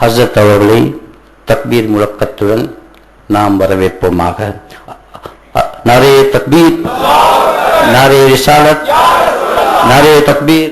ஹஸ்ரத் அவர்களை தக்பீர் முழக்கத்துடன் நாம் வரவேற்போமாக. நாரே தக்பீர், நாரே ரிசாலத், நாரே தக்பீர்,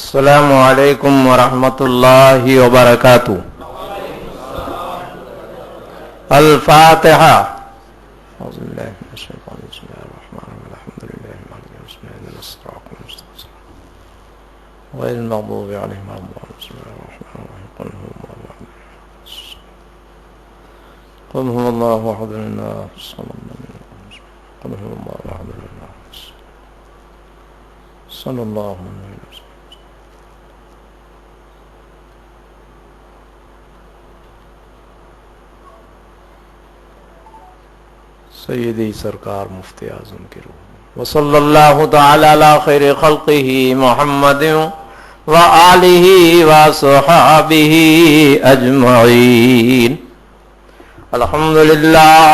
السلام علیکم ورحمۃ اللہ وبرکاتہ. الفاتحہ. اعوذ باللہ من الشیطان الرجیم. بسم اللہ الرحمن الرحیم. الحمد للہ رب العالمین والصلاۃ والسلام غیر المغضوب علیہم ولا الضالین. بسم اللہ الرحمن الرحیم. قل هو اللہ احد اللہ الصمد قل هو اللہ احد اللہ صلی اللہ علیہ وسلم. سیدی سرکار مفتی اعظم کی روح وصلی اللہ تعالی علی خیر خلقہ محمد وآلہ وصحابہ اجمعین. الحمدللہ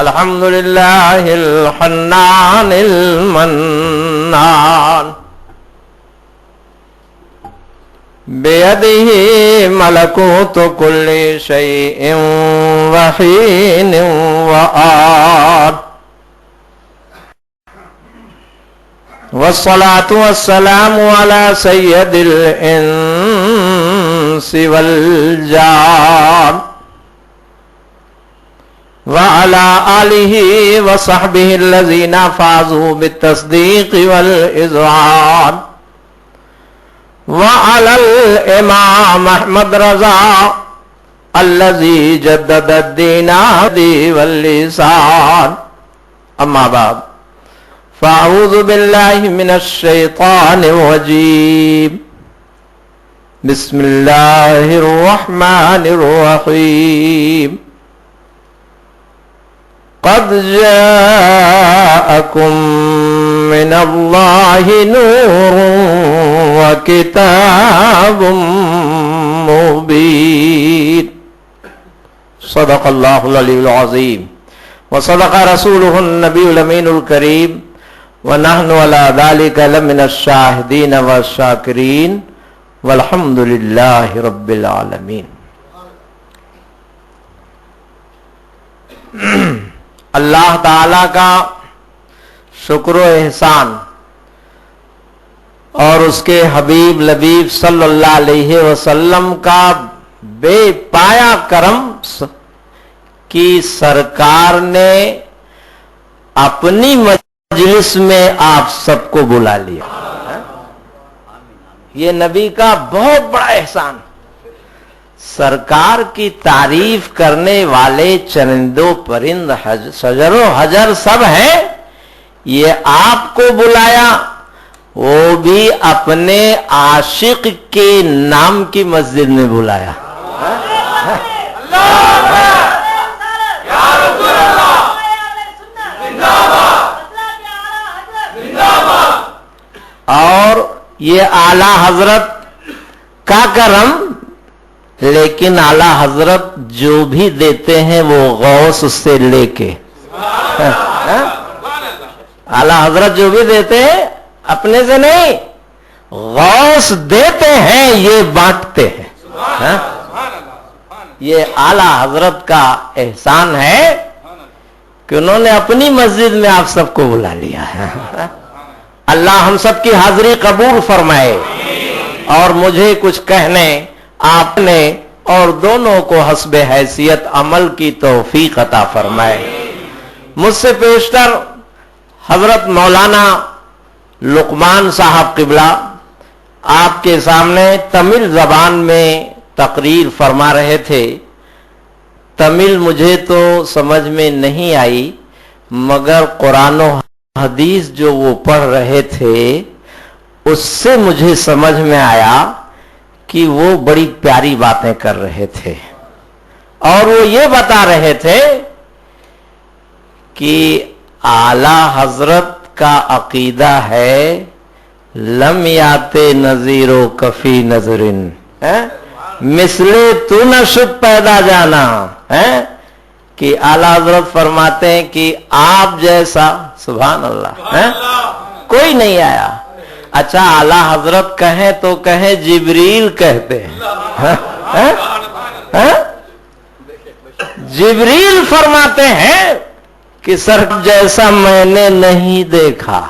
الحمدللہ الحنان المنان بیدہ ملکوت کل شیء وحین وآن والصلاة والسلام علی سید الانس والجان وعلى آلہ وصحبہ الذین فازوا بالتصدیق والإذعان وعلى الامام احمد رضا الذي جدد الدين واللسان. اما بعد فاعوذ بالله من الشيطان الرجيم. بسم الله الرحمن الرحيم. قد جاءكم من الله نور وكتاب مبين. صدق الله العلي العظيم وصدق رسوله النبي الأمين الكريم ونحن على ذلك لمن الشاهدين والشاكرين والحمد لله رب العالمين. اللہ تعالی کا شکر و احسان اور اس کے حبیب لبیب صلی اللہ علیہ وسلم کا بے پایا کرم کی سرکار نے اپنی مجلس میں آپ سب کو بلا لیا. یہ نبی کا بہت بڑا احسان. سرکار کی تعریف کرنے والے چرندوں پرند شجر و حجر سب ہیں. یہ آپ کو بلایا، وہ بھی اپنے عاشق کے نام کی مسجد میں بلایا. اور یہ اعلی حضرت کا کرم، لیکن اعلی حضرت جو بھی دیتے ہیں وہ غوث سے لے کے. اعلی حضرت جو بھی دیتے ہیں اپنے سے نہیں، غوث دیتے ہیں، یہ بانٹتے ہیں. یہ اعلی حضرت کا احسان ہے کہ انہوں نے اپنی مسجد میں آپ سب کو بلا لیا ہے. اللہ ہم سب کی حاضری قبول فرمائے اور مجھے کچھ کہنے آپ نے اور دونوں کو حسب حیثیت عمل کی توفیق عطا فرمائے۔ مجھ سے پیشتر حضرت مولانا لقمان صاحب قبلہ آپ کے سامنے تمل زبان میں تقریر فرما رہے تھے۔ تمل مجھے تو سمجھ میں نہیں آئی، مگر قرآن و حدیث جو وہ پڑھ رہے تھے اس سے مجھے سمجھ میں آیا کہ وہ بڑی پیاری باتیں کر رہے تھے، اور وہ یہ بتا رہے تھے کہ اعلی حضرت کا عقیدہ ہے لم یات نذیرو کفی نظرن، مثلے تو نہ شد پیدا جانا، کہ اعلی حضرت فرماتے ہیں کہ آپ جیسا سبحان اللہ کوئی نہیں آیا۔ اچھا اعلی حضرت کہیں تو کہیں جبریل کہتے ہیں، جبریل فرماتے ہیں کہ سر جیسا میں نے نہیں دیکھا۔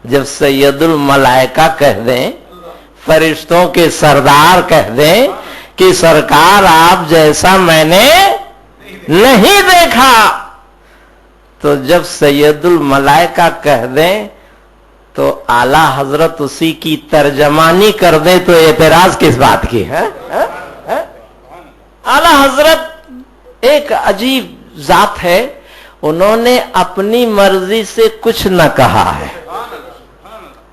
جب سید الملائکہ کہہ دیں، فرشتوں کے سردار کہہ دیں کہ سرکار آپ جیسا میں نے نہیں دیکھا، تو جب سید الملائکہ کہہ دیں تو اعلی حضرت اسی کی ترجمانی کر دیں تو اعتراض کس بات کی ہے؟ اعلی حضرت ایک عجیب ذات ہے، انہوں نے اپنی مرضی سے کچھ نہ کہا ہے،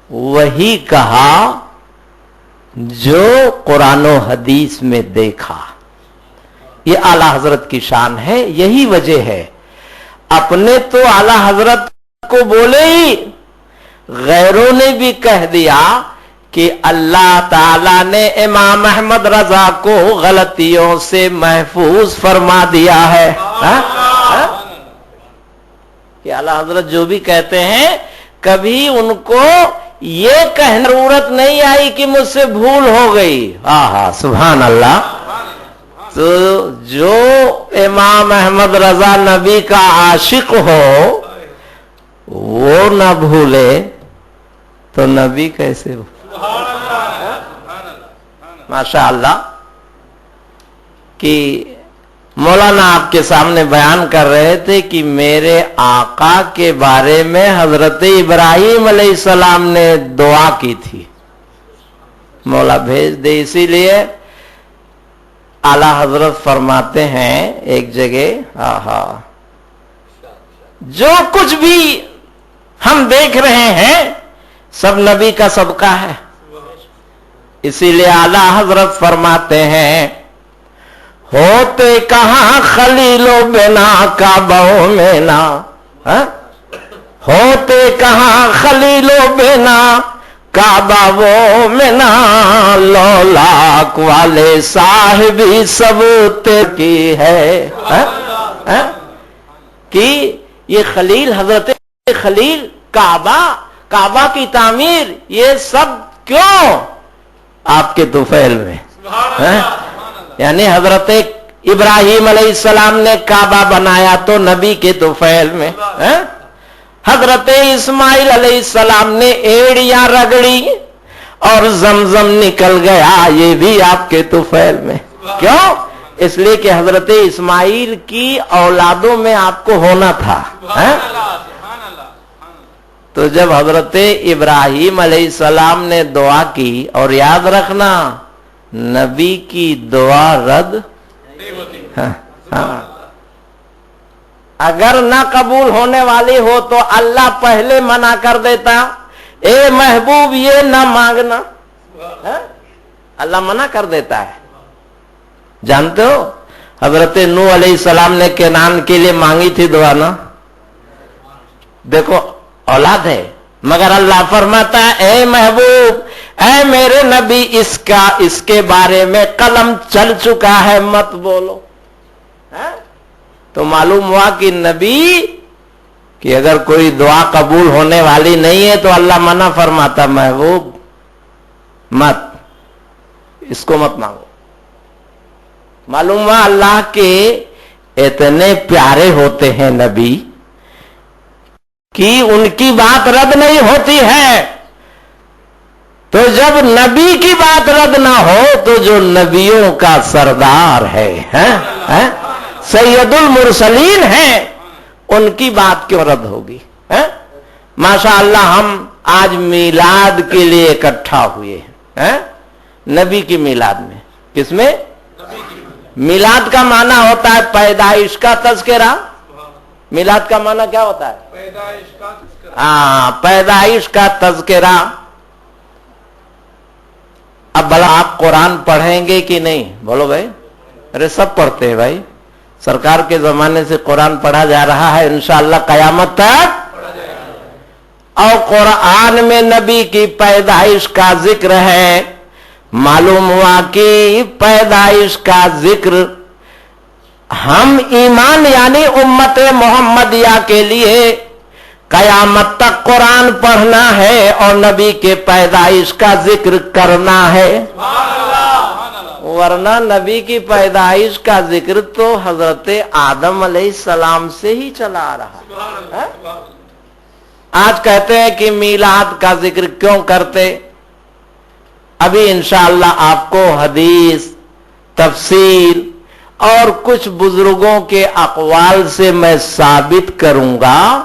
وہی کہا جو قرآن و حدیث میں دیکھا۔ یہ اعلی حضرت کی شان ہے، یہی وجہ ہے اپنے تو اعلی حضرت کو بولے ہی، غیروں نے بھی کہہ دیا کہ اللہ تعالیٰ نے امام احمد رضا کو غلطیوں سے محفوظ فرما دیا ہے۔ کہ اعلی حضرت جو بھی کہتے ہیں کبھی ان کو یہ کہنے ضرورت نہیں آئی کہ مجھ سے بھول ہو گئی۔ سبحان اللہ۔ تو جو امام احمد رضا نبی کا عاشق ہو وہ نہ بھولے تو نبی کیسے ہو؟ ماشاء اللہ۔ کہ مولانا آپ کے سامنے بیان کر رہے تھے کہ میرے آقا کے بارے میں حضرت ابراہیم علیہ السلام نے دعا کی تھی، مولا بھیج دے۔ اسی لیے اعلی حضرت فرماتے ہیں ایک جگہ، جو کچھ بھی ہم دیکھ رہے ہیں سب نبی کا صدقہ ہے۔ اسی لیے اعلی حضرت فرماتے ہیں ہوتے کہاں خلیل و بنا کعبوں میں نا، ہوتے کہاں خلیل و بنا کعبہ وہ میں نا، لولاک والے صاحبی سب کی ہے۔ کہ یہ خلیل، حضرت خلیل، کعبہ کی تعمیر، یہ سب کیوں آپ کے طفیل میں؟ یعنی حضرت ابراہیم علیہ السلام نے کعبہ بنایا تو نبی کے طفیل میں، حضرت اسماعیل علیہ السلام نے ایڑیاں رگڑی اور زمزم نکل گیا، یہ بھی آپ کے طفیل میں۔ کیوں؟ اس لیے کہ حضرت اسماعیل کی اولادوں میں آپ کو ہونا تھا۔ تو جب حضرت ابراہیم علیہ السلام نے دعا کی، اور یاد رکھنا نبی کی دعا رد اگر نہ قبول ہونے والی ہو تو اللہ پہلے منع کر دیتا، اے محبوب یہ نہ مانگنا، اللہ منع کر دیتا ہے۔ جانتے ہو حضرت نوح علیہ السلام نے کینان کے لیے مانگی تھی دعا نا، دیکھو اولاد ہے، مگر اللہ فرماتا ہے اے محبوب، اے میرے نبی، اس کے بارے میں قلم چل چکا ہے، مت بولو۔ تو معلوم ہوا کہ نبی کہ اگر کوئی دعا قبول ہونے والی نہیں ہے تو اللہ منع فرماتا، محبوب مت، اس کو مت مانگو۔ معلوم ہوا اللہ کے اتنے پیارے ہوتے ہیں نبی کہ ان کی بات رد نہیں ہوتی ہے۔ تو جب نبی کی بات رد نہ ہو تو جو نبیوں کا سردار ہے سید المرسلین ہیں ان کی بات کیوں رد ہوگی؟ ماشاء اللہ ہم آج میلاد کے لیے اکٹھا ہوئے ہیں نبی کی میلاد میں. کس میں؟ میلاد کا معنی ہوتا ہے پیدائش کا تذکرہ. میلاد کا معنی کیا ہوتا ہے؟ پیدائش کا تذکرہ. پیدائش کا تذکرہ. اب بھلا آپ قرآن پڑھیں گے کہ نہیں؟ بولو بھائی. ارے سب پڑھتے ہیں بھائی. سرکار کے زمانے سے قرآن پڑھا جا رہا ہے، انشاءاللہ قیامت تک. اور قرآن میں نبی کی پیدائش کا ذکر ہے. معلوم ہوا کہ پیدائش کا ذکر ہم ایمان یعنی امت محمدیہ کے لیے قیامت تک قرآن پڑھنا ہے اور نبی کے پیدائش کا ذکر کرنا ہے. ورنہ نبی کی پیدائش کا ذکر تو حضرت آدم علیہ السلام سے ہی چلا آ رہا ہے. آج کہتے ہیں کہ میلاد کا ذکر کیوں کرتے؟ ابھی انشاءاللہ آپ کو حدیث، تفسیر اور کچھ بزرگوں کے اقوال سے میں ثابت کروں گا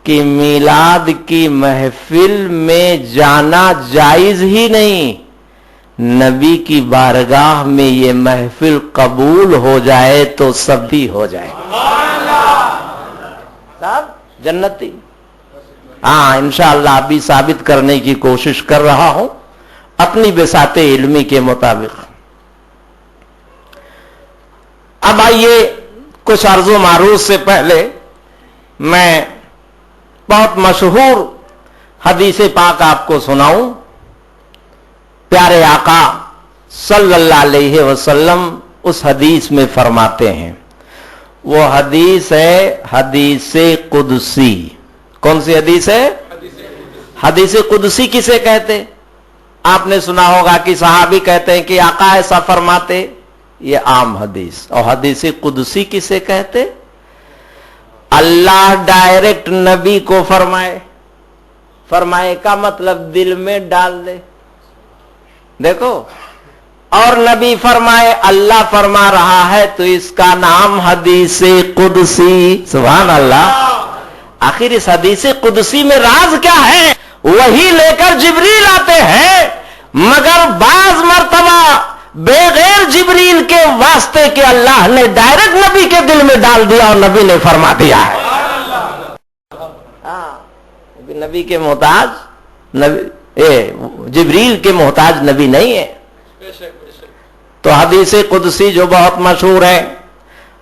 کہ میلاد کی محفل میں جانا جائز ہی نہیں. نبی کی بارگاہ میں یہ محفل قبول ہو جائے تو سب بھی ہو جائے سب جنتی. انشاءاللہ ابھی ثابت کرنے کی کوشش کر رہا ہوں اپنی بساط علمی کے مطابق. اب آئیے کچھ عرض و معروض سے پہلے میں بہت مشہور حدیث پاک آپ کو سناؤں. پیارے آقا صلی اللہ علیہ وسلم اس حدیث میں فرماتے ہیں، وہ حدیث ہے حدیث قدسی. کون سی حدیث ہے؟ حدیث قدسی کسے کہتے؟ آپ نے سنا ہوگا کہ صحابی کہتے ہیں کہ آقا ایسا فرماتے، یہ عام حدیث. اور حدیث قدسی کسے کہتے؟ اللہ ڈائریکٹ نبی کو فرمائے کا مطلب دل میں ڈال دے. دیکھو، اور نبی فرمائے اللہ فرما رہا ہے تو اس کا نام حدیث قدسی. سبحان اللہ. آخر اس حدیث قدسی میں راز کیا ہے؟ وہی لے کر جبریل آتے ہیں، مگر بعض مرتبہ بغیر جبریل کے واسطے کے اللہ نے ڈائریکٹ نبی کے دل میں ڈال دیا اور نبی نے فرما دیا ہے. نبی کے محتاج جبریل کے محتاج نبی نہیں ہے. تو حدیث قدسی جو بہت مشہور ہے،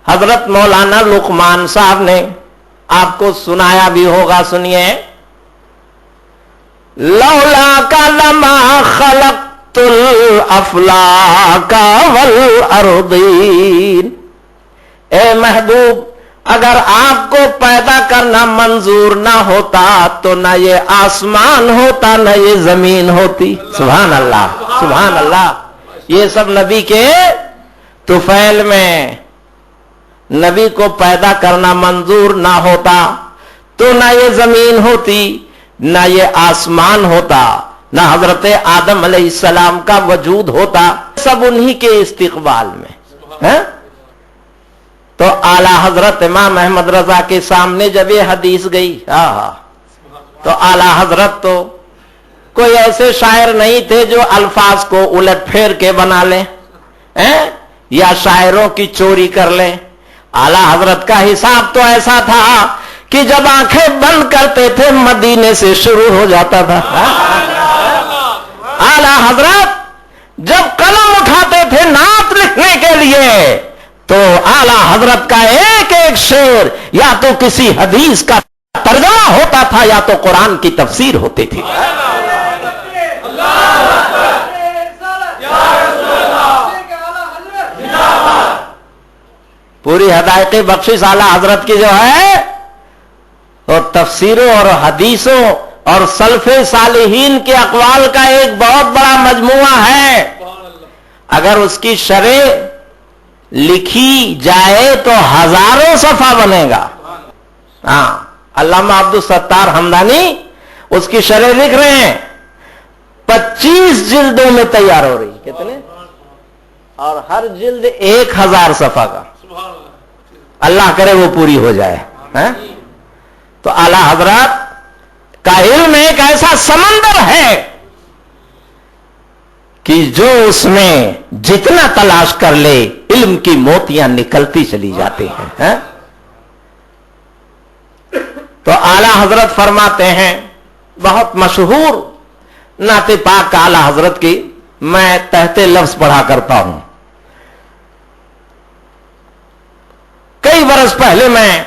حضرت مولانا لقمان صاحب نے آپ کو سنایا بھی ہوگا. سنیے، لولا کا لما خلقت الافلاک والارضین. اے محبوب، اگر آپ کو پیدا کرنا منظور نہ ہوتا تو نہ یہ آسمان ہوتا نہ یہ زمین ہوتی. سبحان اللہ، سبحان اللہ. یہ سب نبی کے طفیل میں. نبی کو پیدا کرنا منظور نہ ہوتا تو نہ یہ زمین ہوتی نہ یہ آسمان ہوتا نہ حضرت آدم علیہ السلام کا وجود ہوتا. سب انہی کے استقبال میں. تو اعلی حضرت امام احمد رضا کے سامنے جب یہ حدیث گئی تو اعلی حضرت تو کوئی ایسے شاعر نہیں تھے جو الفاظ کو الٹ پھیر کے بنا لیں یا شاعروں کی چوری کر لیں. اعلی حضرت کا حساب تو ایسا تھا کہ جب آنکھیں بند کرتے تھے مدینے سے شروع ہو جاتا تھا. اعلی حضرت جب قلم اٹھاتے تھے نعت لکھنے کے لیے تو اعلی حضرت کا ایک ایک شعر یا تو کسی حدیث کا ترجمہ ہوتا تھا یا تو قرآن کی تفسیر ہوتی تھی. پوری ہدایت بخشش اعلی حضرت کی جو ہے اور تفسیروں اور حدیثوں اور سلف صالحین کے اقوال کا ایک بہت بڑا مجموعہ ہے. اگر اس کی شرح لکھی جائے تو ہزاروں صفحہ بنے گا. علامہ عبد الستار حمدانی اس کی شرح لکھ رہے ہیں. 25 جلدوں میں تیار ہو رہی. کتنے؟ اور ہر جلد 1000 صفحہ کا. اللہ کرے وہ پوری ہو جائے. تو اعلی حضرات کا علم ایک ایسا سمندر ہے کہ جو اس میں جتنا تلاش کر لے علم کی موتیاں نکلتی چلی جاتی ہیں. تو اعلی حضرت فرماتے ہیں، بہت مشہور نعت پاک کا اعلی حضرت کی میں تحت لفظ پڑھا کرتا ہوں. کئی برس پہلے میں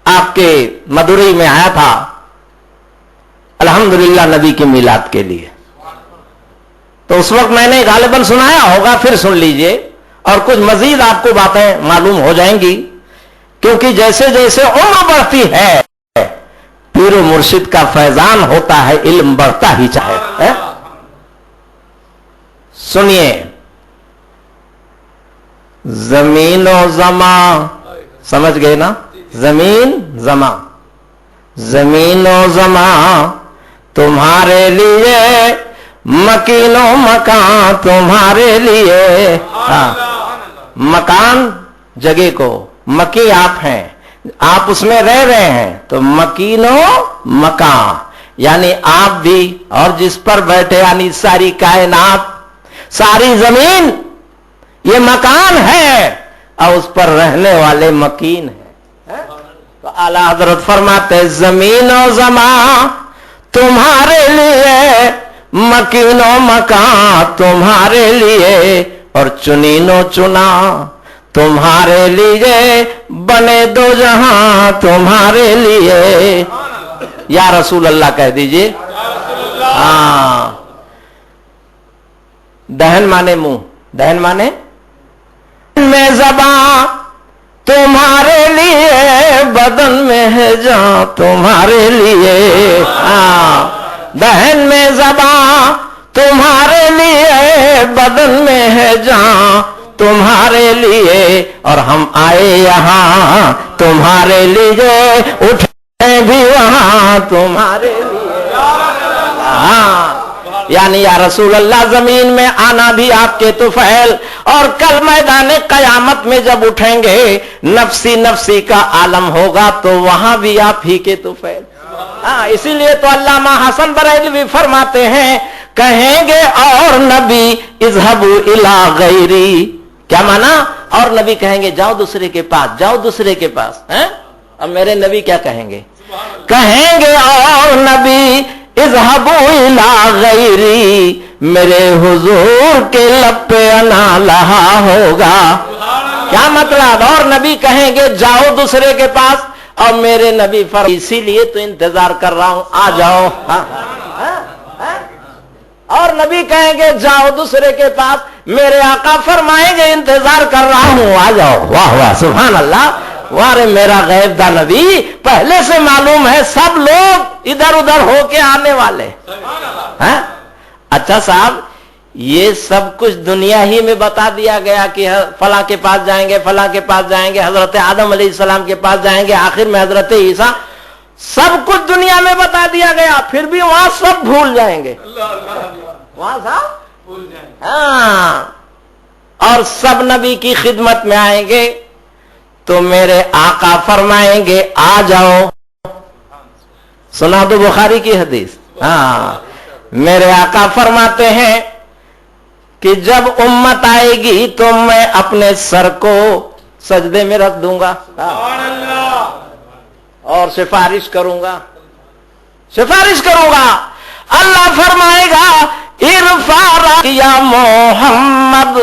آپ کے مدوری میں آیا تھا الحمدللہ نبی کی میلاد کے لیے. تو اس وقت میں نے غالباً سنایا ہوگا، پھر سن لیجئے اور کچھ مزید آپ کو باتیں معلوم ہو جائیں گی، کیونکہ جیسے جیسے عمر بڑھتی ہے پیر و مرشد کا فیضان ہوتا ہے، علم بڑھتا ہی چاہے. سنیے، زمین و زمان، سمجھ گئے نا؟ زمین زمان، زمین و زمان تمہارے لیے، مکین و مکان تمہارے لیے. مکان جگہ کو، مکی آپ ہیں، آپ اس میں رہ رہے ہیں، تو مکین و مکان یعنی آپ بھی اور جس پر بیٹھے یعنی ساری کائنات، ساری زمین یہ مکان ہے اور اس پر رہنے والے مکین ہیں. تو اعلیٰ حضرت فرماتے زمین و زمان تمہارے لیے، مکین و مکان تمہارے لیے، اور چنین و چنا تمہارے لیے، بنے دو جہاں تمہارے لیے. یا رسول اللہ کہہ دیجئے. ہاں، دہن مانے منہ، دہن مانے میں زبان تمہارے لیے، بدن میں ہے جان تمہارے لیے. دہن میں زبان تمہارے لیے، بدن میں ہے جان تمہارے لیے، اور ہم آئے یہاں تمہارے لیے، اٹھے بھی وہاں تمہارے لیے. یعنی یا رسول اللہ زمین میں آنا بھی آپ کے طفیل، اور کل میدان قیامت میں جب اٹھیں گے نفسی نفسی کا عالم ہوگا تو وہاں بھی آپ ہی کے طفیل. اسی لیے تو علامہ حسن بریلوی فرماتے ہیں، کہیں گے اور نبی اذهبوا الی غیری. کیا مانا؟ اور نبی کہیں گے جاؤ دوسرے کے پاس، جاؤ دوسرے کے پاس. اب میرے نبی کیا کہیں گے؟ کہیں گے اور نبی اذهبوا الی غیری، میرے حضور کے لب پہ انا لہا ہوگا. کیا مطلب؟ اور نبی کہیں گے جاؤ دوسرے کے پاس، اور میرے نبی اسی لیے تو انتظار کر رہا ہوں، آ جاؤ. اور نبی کہیں گے جاؤ دوسرے کے پاس، میرے آقا فرمائیں گے انتظار کر رہا ہوں، آ جاؤ. واہ واہ سبحان اللہ. وارے میرا غیب دا نبی، پہلے سے معلوم ہے سب لوگ ادھر ادھر ہو کے آنے والے. اچھا صاحب، یہ سب کچھ دنیا ہی میں بتا دیا گیا کہ فلاں کے پاس جائیں گے، فلاں کے پاس جائیں گے، حضرت آدم علیہ السلام کے پاس جائیں گے، آخر میں حضرت عیسیٰ، سب کچھ دنیا میں بتا دیا گیا، پھر بھی وہاں سب بھول جائیں گے. وہاں سب بھول جائیں گے. ہاں، اور سب نبی کی خدمت میں آئیں گے تو میرے آقا فرمائیں گے آ جاؤ. سنا دو بخاری کی حدیث. ہاں، میرے آقا فرماتے ہیں کہ جب امت آئے گی تو میں اپنے سر کو سجدے میں رکھ دوں گا اور سفارش کروں گا، سفارش کروں گا. اللہ فرمائے گا ارفع یا محمد،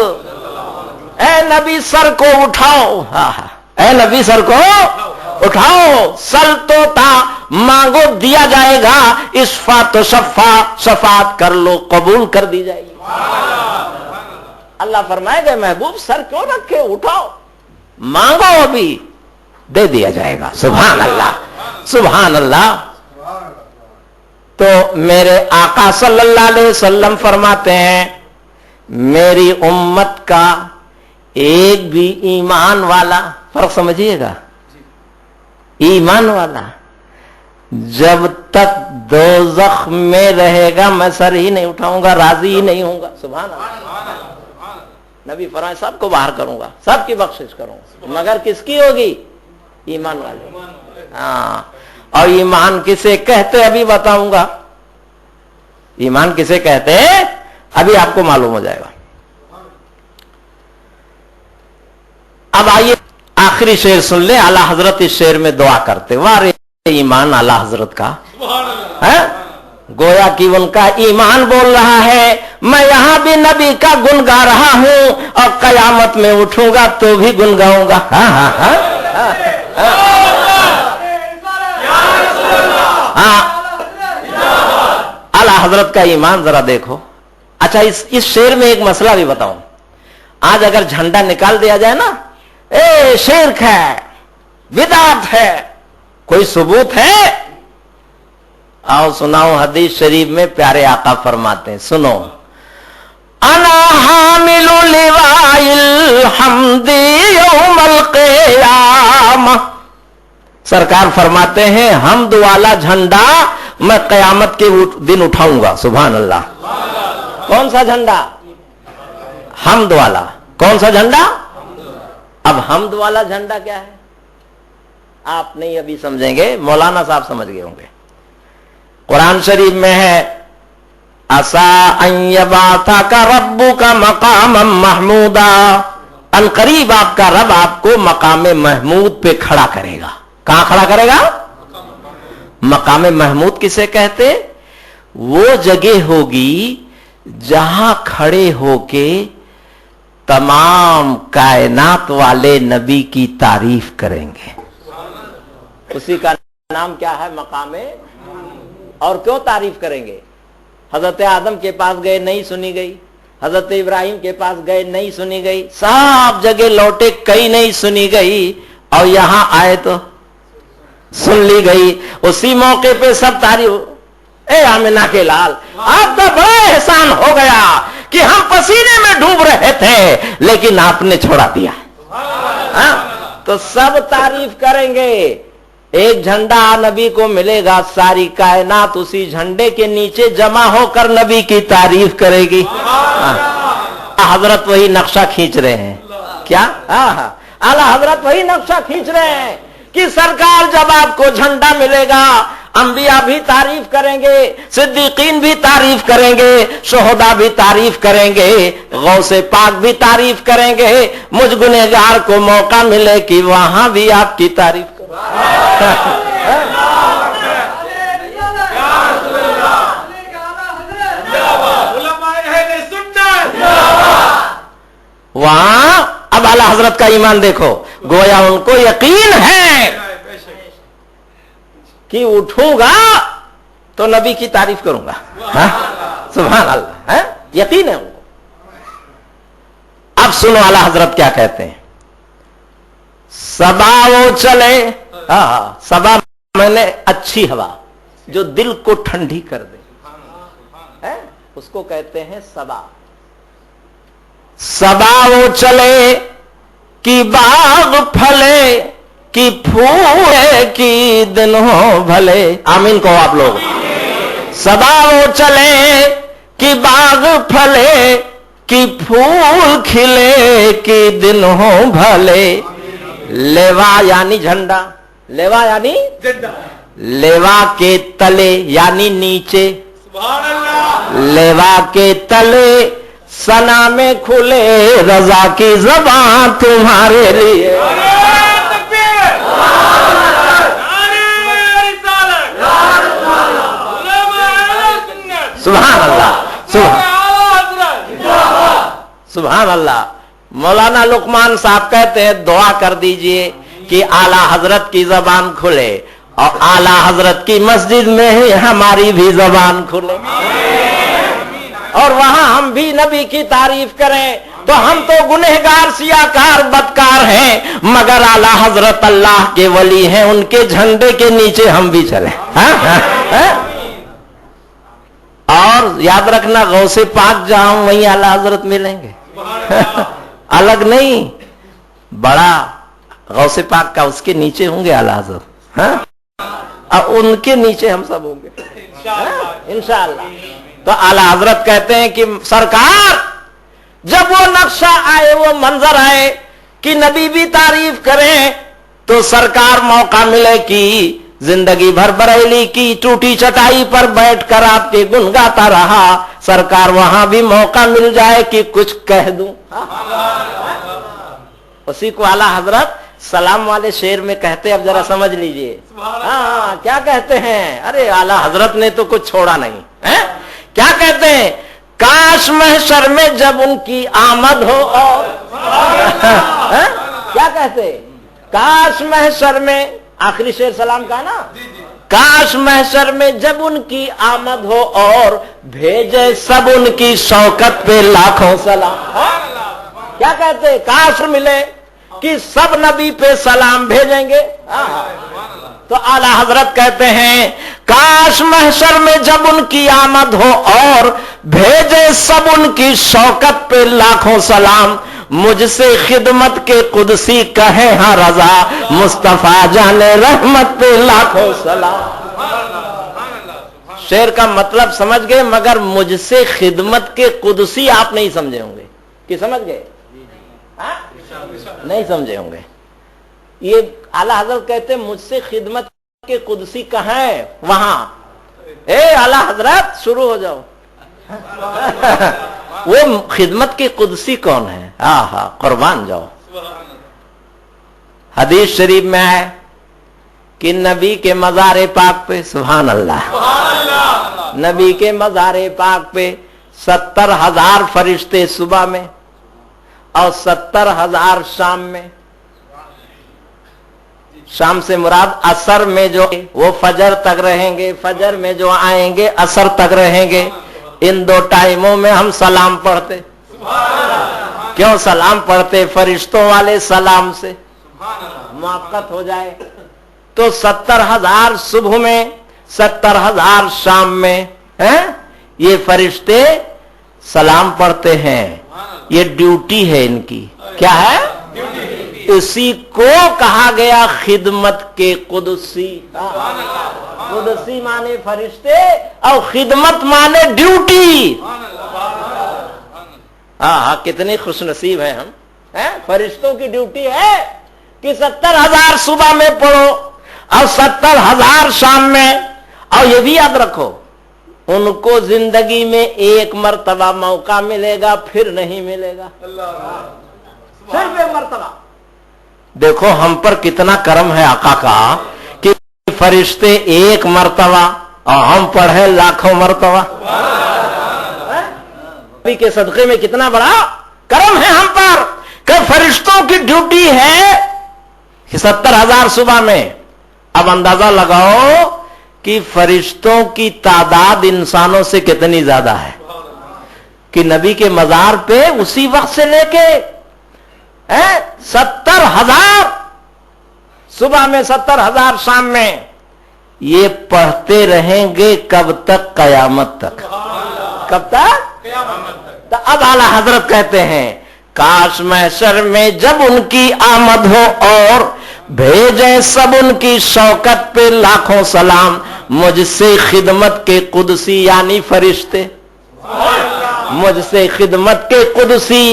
اے نبی سر کو اٹھاؤ. اے نبی سر کو اٹھاؤ. سل تو تا مانگو دیا جائے گا، اشفا تو شفاعت کر لو قبول کر دی جائے گی. اللہ فرمائے گا محبوب سر کیوں رکھے، اٹھاؤ مانگو، ابھی دے دیا جائے گا. سبحان اللہ سبحان اللہ. تو میرے آقا صلی اللہ علیہ وسلم فرماتے ہیں میری امت کا ایک بھی ایمان والا، فرق سمجھیے گا، ایمان والا جب تک دوزخ میں رہے گا میں سر ہی نہیں اٹھاؤں گا, راضی ہی نہیں ہوں گا. سبحان اللہ. نبی فرمائے سب کو باہر کروں گا, سب کی بخشش کروں گا, مگر کس کی ہوگی؟ ایمان والے. ہاں, اور ایمان کسے کہتے ابھی بتاؤں گا. ایمان کسے کہتے ہیں ابھی آپ کو معلوم ہو جائے گا. اب آئیے آخری شعر سن لیں. اعلیٰ حضرت اس شعر میں دعا کرتے, وارے ایمان اعلیٰ حضرت کا ہے, گویا کہ ان کا ایمان بول رہا ہے, میں یہاں بھی نبی کا گن گا رہا ہوں اور قیامت میں اٹھوں گا تو بھی گن گاؤں گا. ہاں ہاں ہاں ہاں, اعلیٰ حضرت کا ایمان ذرا دیکھو. اچھا اس شعر میں ایک مسئلہ بھی بتاؤں. آج اگر جھنڈا نکال دیا جائے نا, اے شرک ہے, بدعت ہے, کوئی ثبوت ہے؟ آؤ سناؤ. حدیث شریف میں پیارے آقا فرماتے ہیں, سنو, انا حامل لواء الحمد یوم القیامہ. سرکار فرماتے ہیں حمد والا جھنڈا میں قیامت کے دن اٹھاؤں گا. سبحان اللہ. کون سا جھنڈا؟ حمد والا. کون سا جھنڈا؟ اب حمد والا جھنڈا کیا ہے آپ نہیں ابھی سمجھیں گے, مولانا صاحب سمجھ گئے ہوں گے. قرآن شریف میں ہے, عسا ان یبعثک ربک مقاما محمودا, ان قریب آپ کا رب آپ کو مقام محمود پہ کھڑا کرے گا. کہاں کھڑا کرے گا؟ مقام محمود کسے کہتے؟ وہ جگہ ہوگی جہاں کھڑے ہو کے تمام کائنات والے نبی کی تعریف کریں گے. اسی کا نام کیا ہے؟ مقام. اور کیوں تعریف کریں گے؟ حضرت آدم کے پاس گئے نہیں سنی گئی, حضرت ابراہیم کے پاس گئے نہیں سنی گئی, سب جگہ لوٹے کئی نہیں سنی گئی, اور یہاں آئے تو سن لی گئی. اسی موقع پہ سب تعریف. اے آمنہ کے لال, آپ کا بڑا احسان ہو گیا کہ ہم پسینے میں ڈوب رہے تھے لیکن آپ نے چھوڑا دیا. تو سب تعریف کریں گے. ایک جھنڈا نبی کو ملے گا, ساری کائنات اسی جھنڈے کے نیچے جمع ہو کر نبی کی تعریف کرے گی. حضرت وہی نقشہ کھینچ رہے ہیں. کیا؟ اعلیٰ حضرت وہی نقشہ کھینچ رہے ہیں کہ سرکار جب آپ کو جھنڈا ملے گا, انبیاء بھی تعریف کریں گے, صدیقین بھی تعریف کریں گے, شہداء بھی تعریف کریں گے, غوث پاک بھی تعریف کریں گے. مجھ گنہگار کو موقع ملے کہ وہاں بھی آپ کی تعریف کریں. وہاں اب اعلیٰ حضرت کا ایمان دیکھو, گویا ان کو یقین ہے کہ اٹھوں گا تو نبی کی تعریف کروں گا. سبحان اللہ, یقین ہے ان کو. اب سنو اعلیٰ حضرت کیا کہتے ہیں. صبا وہ چلے, صبا میں نے اچھی ہوا جو دل کو ٹھنڈی کر دے, اس کو کہتے ہیں صبا. صبا وہ چلے کہ باغ پھلے کہ پھولے کی دن ہو بھلے. آمین کہو آپ لوگ. صبا وہ چلے کہ باغ پھلے کہ پھول کھلے کہ دن ہو بھلے. لیوا یعنی جھنڈا, لیوا یعنی جھنڈا, لیوا کے تلے یعنی نیچے, لیوا کے تلے سنا میں کھلے رضا کی زبان تمہارے لیے. سبحان اللہ, سبحان اللہ. مولانا لقمان صاحب کہتے ہیں دعا کر دیجئے کہ اعلیٰ حضرت کی زبان کھلے اور اعلیٰ حضرت کی مسجد میں ہی ہماری بھی زبان کھلے, اور وہاں ہم بھی نبی کی تعریف کریں. تو ہم تو گنہگار سیاکار بدکار ہیں, مگر اعلیٰ حضرت اللہ کے ولی ہیں, ان کے جھنڈے کے نیچے ہم بھی چلیں. اور یاد رکھنا, غوث پاک جہاں وہیں اعلیٰ حضرت ملیں گے, الگ نہیں. بڑا غوث پاک کا اس کے نیچے ہوں گے اعلیٰ حضرت. اور ان کے نیچے ہم سب ہوں گے انشاءاللہ. تو اعلی حضرت کہتے ہیں کہ سرکار جب وہ نقشہ آئے، وہ منظر آئے کہ نبی بھی تعریف کریں، تو سرکار موقع ملے کہ زندگی بھر بریلی کی ٹوٹی چٹائی پر بیٹھ کر آپ کے گنگاتا رہا، سرکار وہاں بھی موقع مل جائے کہ کچھ کہہ دوں. اسی کو اعلی حضرت سلام والے شعر میں کہتے، اب ذرا سمجھ لیجئے. ہاں کیا کہتے ہیں؟ ارے اعلی حضرت نے تو کچھ چھوڑا نہیں. کیا کہتے ہیں؟ کاش محشر میں جب ان کی آمد ہو اور کیا کہتے؟ کاش محشر میں، آخری شعر سلام کا نا، کاش محشر میں جب ان کی آمد ہو اور بھیجے سب ان کی شوکت پہ لاکھوں سلام. کیا کہتے؟ کاش ملے کہ سب نبی پہ سلام بھیجیں گے. تو اعلی حضرت کہتے ہیں کاش محشر میں جب ان کی آمد ہو اور بھیجے سب ان کی شوکت پہ لاکھوں سلام، مجھ سے خدمت کے قدسی کہے ہاں رضا، مصطفیٰ جانے رحمت پہ لاکھوں سلام. شعر کا مطلب سمجھ گئے، مگر مجھ سے خدمت کے قدسی آپ نہیں سمجھے ہوں گے. کہ سمجھ گئے؟ نہیں سمجھے ہوں گے. یہ اعلی حضرت کہتے ہیں مجھ سے خدمت کے قدسی کہاں ہے؟ وہاں. اعلی حضرت شروع ہو جاؤ. وہ خدمت کے قدسی کون ہے؟ قربان جاؤ. حدیث شریف میں ہے کہ نبی کے مزار پاک پہ، سبحان اللہ، نبی کے مزار پاک پہ 70,000 فرشتے صبح میں اور 70,000 شام میں. شام سے مراد عصر میں جو وہ فجر تک رہیں گے، فجر میں جو آئیں گے عصر تک رہیں گے. ان دو ٹائموں میں ہم سلام پڑھتے. کیوں سلام پڑھتے؟ فرشتوں والے سلام سے موقت ہو جائے. تو 70,000 صبح میں، 70,000 شام میں یہ فرشتے سلام پڑھتے ہیں. یہ ڈیوٹی ہے ان کی. کیا ہے؟ اسی کو کہا گیا خدمت کے قدسی. قدسی مانے فرشتے اور خدمت مانے ڈیوٹی. کتنے خوش نصیب ہیں ہم. فرشتوں کی ڈیوٹی ہے کہ 70,000 صبح میں پڑھو اور 70,000 شام میں. اور یہ بھی یاد رکھو ان کو زندگی میں ایک مرتبہ موقع ملے گا، پھر نہیں ملے گا. صرف ایک مرتبہ. دیکھو ہم پر کتنا کرم ہے آقا کا کہ فرشتے ایک مرتبہ اور ہم پڑھے لاکھوں مرتبہ. نبی کے صدقے میں کتنا بڑا کرم ہے ہم پر کہ فرشتوں کی ڈیوٹی ہے کہ 70,000 صبح میں. اب اندازہ لگاؤ کہ فرشتوں کی تعداد انسانوں سے کتنی زیادہ ہے کہ نبی کے مزار پہ اسی وقت سے لے کے 70,000 صبح میں، 70,000 شام میں، یہ پڑھتے رہیں گے کب تک؟ قیامت تک. کب تک؟ تو اب اعلی حضرت کہتے ہیں کاش محشر میں جب ان کی آمد ہو اور بھیجیں سب ان کی شوکت پہ لاکھوں سلام، مجھ سے خدمت کے قدسی یعنی فرشتے، مجھ سے خدمت کے قدسی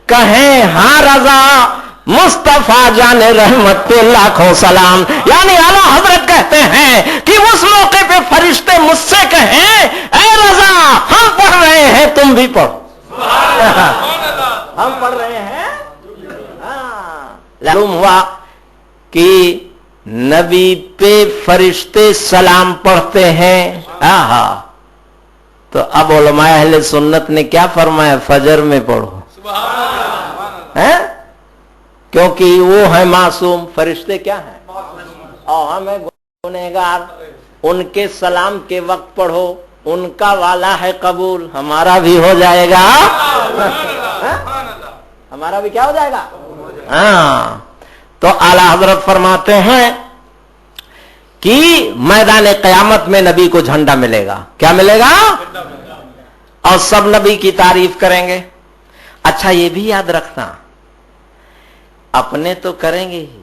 کہیں ہاں رضا، مصطفیٰ جان رحمت پہ لاکھوں سلام. یعنی اعلیٰ حضرت کہتے ہیں کہ اس موقع پہ فرشتے مجھ سے کہیں اے رضا ہم پڑھ رہے ہیں تم بھی پڑھو. ہم پڑھ رہے ہیں. معلوم ہوا کہ نبی پہ فرشتے سلام پڑھتے ہیں. تو اب علماء اہل سنت نے کیا فرمایا؟ فجر میں پڑھو. کیونکہ وہ ہے معصوم. فرشتے کیا ہیں؟ اور ہم ہیں گنہگار. ان کے سلام کے وقت پڑھو، ان کا والا ہے قبول، ہمارا بھی ہو جائے گا. ہمارا بھی کیا ہو جائے گا؟ تو اعلی حضرت فرماتے ہیں کہ میدان قیامت میں نبی کو جھنڈا ملے گا. کیا ملے گا؟ اور سب نبی کی تعریف کریں گے. اچھا یہ بھی یاد رکھنا اپنے تو کریں گے ہی،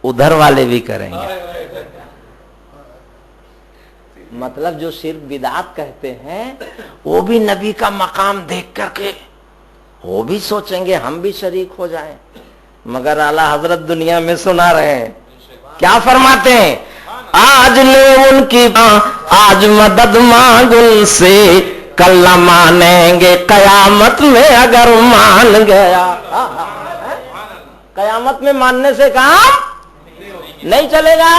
ادھر والے بھی کریں گے. مطلب جو شرک بدعت کہتے ہیں وہ بھی نبی کا مقام دیکھ کر کے وہ بھی سوچیں گے ہم بھی شریک ہو جائیں، مگر اعلیٰ حضرت دنیا میں سنا رہے ہیں، کیا فرماتے ہیں؟ آج لے ان کی آج مدد مانگ ان سے، کل نہ مانیں گے قیامت میں اگر مان گیا۔ قیامت میں ماننے سے کام نہیں چلے گا،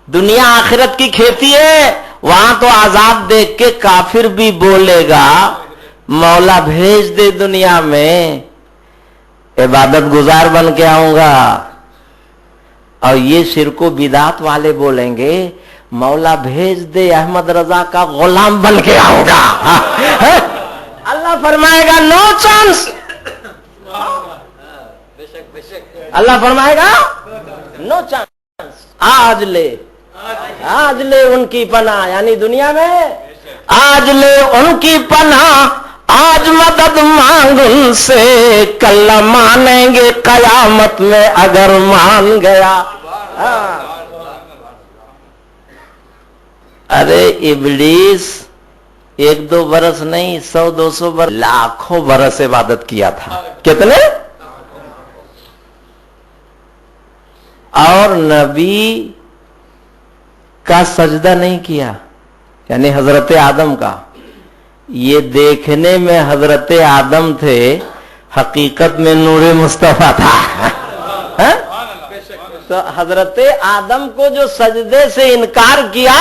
دنیا آخرت کی کھیتی ہے، وہاں تو عذاب دیکھ کے کافر بھی بولے گا مولا بھیج دے دنیا میں، عبادت گزار بن کے آؤں گا، اور یہ شرک و بدعت والے بولیں گے مولا بھیج دے احمد رضا کا غلام بن کے آؤں گا۔ اللہ فرمائے گا نو چانس، اللہ فرمائے گا نو چانس، آج لے ان کی پناہ، یعنی دنیا میں آج لے ان کی پناہ، آج مدد مانگ ان سے، کل مانیں گے قیامت میں اگر مان گیا۔ ارے ابلیس 1-2 برس نہیں 100-200 برس، لاکھوں برس عبادت کیا تھا، کتنے؟ اور نبی کا سجدہ نہیں کیا، یعنی حضرت آدم کا، یہ دیکھنے میں حضرت آدم تھے، حقیقت میں نور مصطفیٰ تھا۔ تو حضرت آدم کو جو سجدے سے انکار کیا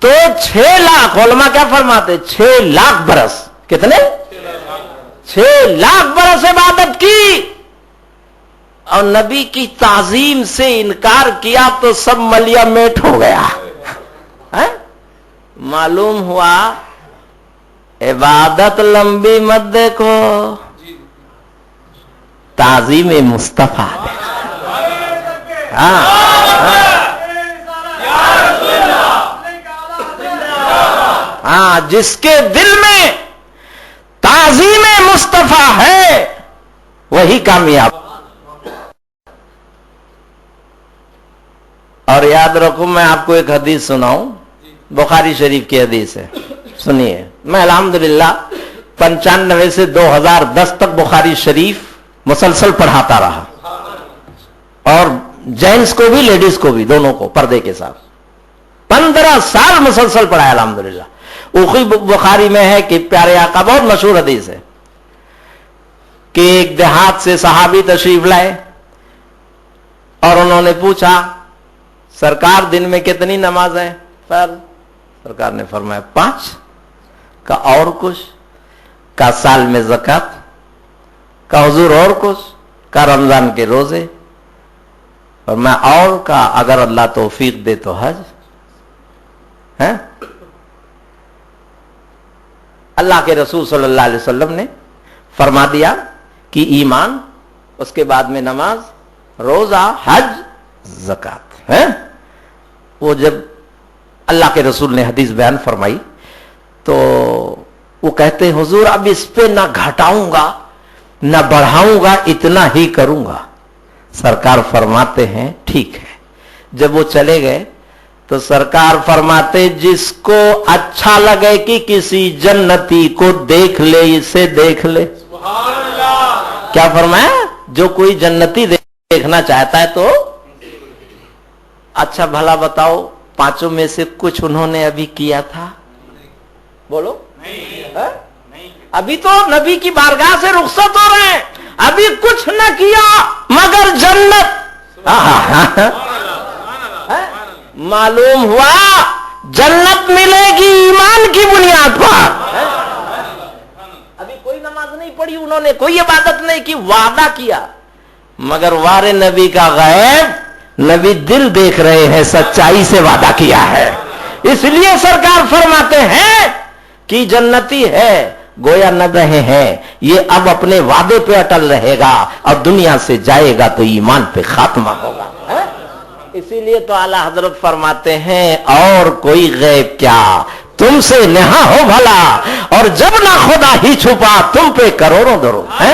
تو 6 لاکھ، علماء کیا فرماتے 6 لاکھ برس، کتنے؟ 6 لاکھ برس عبادت کی، اور نبی کی تعظیم سے انکار کیا تو سب ملیا میٹ ہو گیا۔ معلوم ہوا عبادت لمبی مت دیکھو، تعظیم مصطفیٰ ہاں، جس کے دل میں تعظیم مصطفیٰ ہے وہی کامیاب۔ اور یاد رکھو میں آپ کو ایک حدیث سناؤں، بخاری شریف کی حدیث ہے، سنیے۔ میں الحمدللہ 95 سے 2010 تک بخاری شریف مسلسل پڑھاتا رہا، اور جینٹس کو بھی لیڈیز کو بھی، دونوں کو پردے کے ساتھ 15 سال مسلسل پڑھایا الحمدللہ۔ اوخی بخاری میں ہے کہ پیارے آقا، بہت مشہور حدیث ہے کہ ایک دیہات سے صحابی تشریف لائے اور انہوں نے پوچھا سرکار دن میں کتنی نماز ہے فرض؟ سرکار نے فرمایا 5۔ کا اور کچھ؟ کا سال میں زکات؟ کا حضور اور کچھ؟ کا رمضان کے روزے؟ اور میں اور کا اگر اللہ توفیق دے تو حج ہے۔ اللہ کے رسول صلی اللہ علیہ وسلم نے فرما دیا کہ ایمان، اس کے بعد میں نماز، روزہ، حج، زکات ہے۔ وہ جب اللہ کے رسول نے حدیث بیان فرمائی تو وہ کہتے حضور اب اس پہ نہ گھٹاؤں گا نہ بڑھاؤں گا، اتنا ہی کروں گا۔ سرکار فرماتے ہیں ٹھیک ہے۔ جب وہ چلے گئے تو سرکار فرماتے جس کو اچھا لگے کہ کسی جنتی کو دیکھ لے، اسے دیکھ لے۔ سبحان اللہ۔ کیا فرمایا؟ جو کوئی جنتی دیکھنا چاہتا ہے تو اچھا بھلا بتاؤ 5 میں سے کچھ انہوں نے ابھی کیا تھا؟ بولو ابھی تو نبی کی بارگاہ سے رخصت ہو رہے ہیں، ابھی کچھ نہ کیا مگر جنت۔ معلوم ہوا جنت ملے گی ایمان کی بنیاد پر۔ ابھی کوئی نماز نہیں پڑھی انہوں نے، کوئی عبادت نہیں کی، وعدہ کیا مگر وارے نبی کا غیب، نبی دل دیکھ رہے ہیں، سچائی سے وعدہ کیا ہے۔ اس لیے سرکار فرماتے ہیں کہ جنتی ہے گویا نہ رہے ہیں، یہ اب اپنے وعدے پہ اٹل رہے گا، اور دنیا سے جائے گا تو ایمان پہ خاتمہ ہوگا۔ اسی لیے تو اعلیٰ حضرت فرماتے ہیں اور کوئی غیب کیا تم سے نہا ہو بھلا، اور جب نہ خدا ہی چھپا تم پہ کروڑوں درود ہے۔